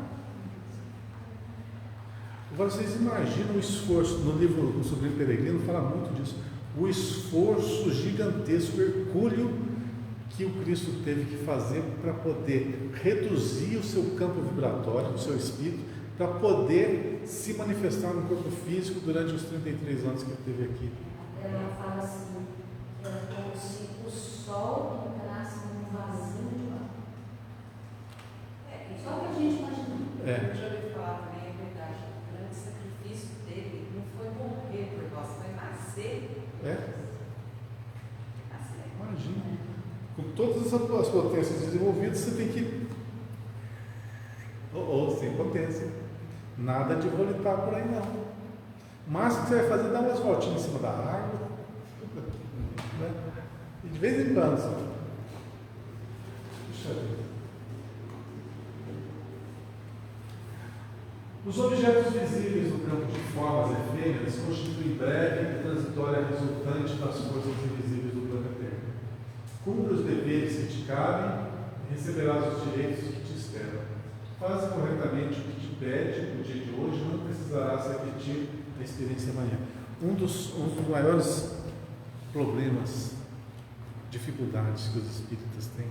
Agora, vocês imaginam o esforço, no livro do Sobrinho Peregrino fala muito disso, o esforço gigantesco, hercúleo, que o Cristo teve que fazer para poder reduzir o seu campo vibratório, o seu espírito, para poder se manifestar no corpo físico durante os 33 anos que ele teve aqui. Ela fala assim, que é como se o sol entrasse num vazio lá. Só que a gente imagina. Eu já ouvi falar também, é verdade. O grande sacrifício dele não foi morrer por nós, foi nascer. Nascer. Imagina. Com todas as potências desenvolvidas, você tem que. Ou sem potência. Nada de volitar por aí, não. O máximo que você vai fazer é dar umas voltinhas em cima da água. Né? E de vez em quando, só. Puxa vida. Os objetos visíveis no campo de formas efêmeras constituem breve e transitória resultante das forças invisíveis do plano eterno. Cumpre os deveres que te cabem e receberás os direitos que te esperam. Faz corretamente o que te pede no dia de hoje, não precisarás repetir a experiência amanhã. Um dos maiores problemas, dificuldades que os espíritas têm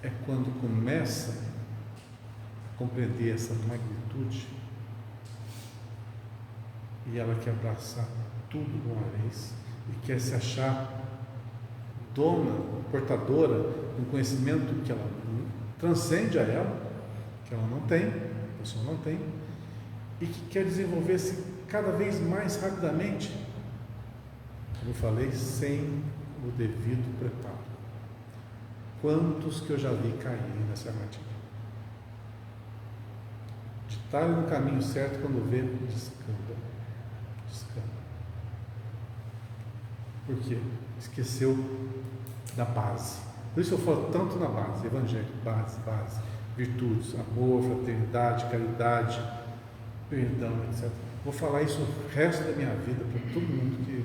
é quando começam a compreender essa magnitude e ela quer abraçar tudo de uma vez e quer se achar dona, portadora de um conhecimento que ela transcende a ela, que ela não tem, a pessoa não tem, e que quer desenvolver-se cada vez mais rapidamente, como eu falei, sem o devido preparo. Quantos que eu já vi caírem nessa armadilha? De estar no caminho certo, quando vê, descamba. Por quê? Esqueceu da base. Por isso eu falo tanto na base, evangelho, base, virtudes, amor, fraternidade, caridade, perdão, etc. Vou falar isso o resto da minha vida para todo mundo que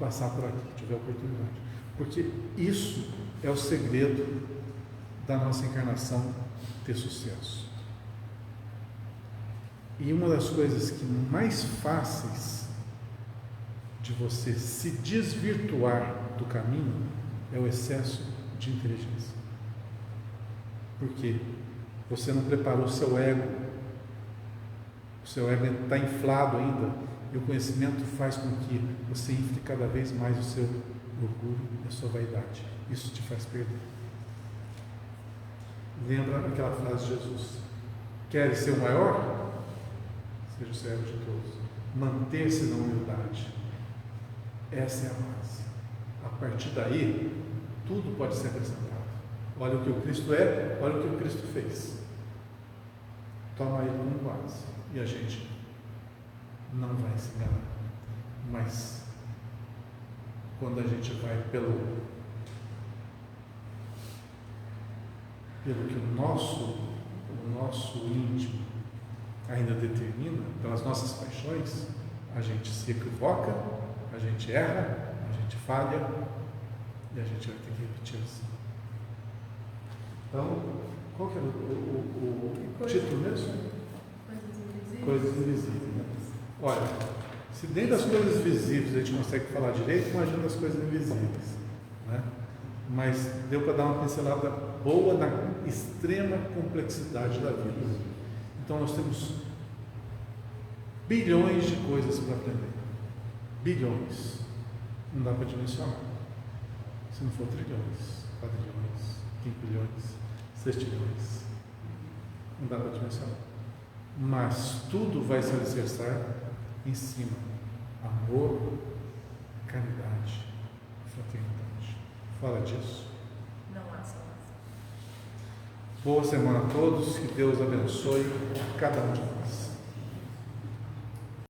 passar por aqui, que tiver oportunidade. Porque isso é o segredo da nossa encarnação ter sucesso. E uma das coisas que mais fáceis de você se desvirtuar do caminho é o excesso de inteligência. Porque você não preparou o seu ego. O seu ego está inflado ainda e o conhecimento faz com que você infle cada vez mais o seu orgulho e a sua vaidade. Isso te faz perder. Lembra aquela frase de Jesus: queres ser o maior? Seja o servo de todos. Manter-se na humildade. Essa é a base. A partir daí, tudo pode ser acrescentado. Olha o que o Cristo é, olha o que o Cristo fez. Toma ele como base. E a gente não vai se enganar. Mas, quando a gente vai pelo que o nosso íntimo ainda determina, pelas nossas paixões, a gente se equivoca, a gente erra, a gente falha e a gente vai ter que repetir assim. Então, qual que era o título mesmo? Coisas invisíveis. Né? Olha, se dentro das coisas visíveis a gente consegue falar direito, imagina das coisas invisíveis. Né? Mas deu para dar uma pincelada boa na extrema complexidade da vida. Então nós temos bilhões de coisas para aprender. Bilhões. Não dá para dimensionar. Se não for trilhões, quadrilhões, quinquilhões, sextilhões. Não dá para dimensionar. Mas tudo vai se alicerçar em cima. Amor, caridade, fraternidade. Fala disso. Não há salvação. Boa semana a todos. Que Deus abençoe a cada um de nós.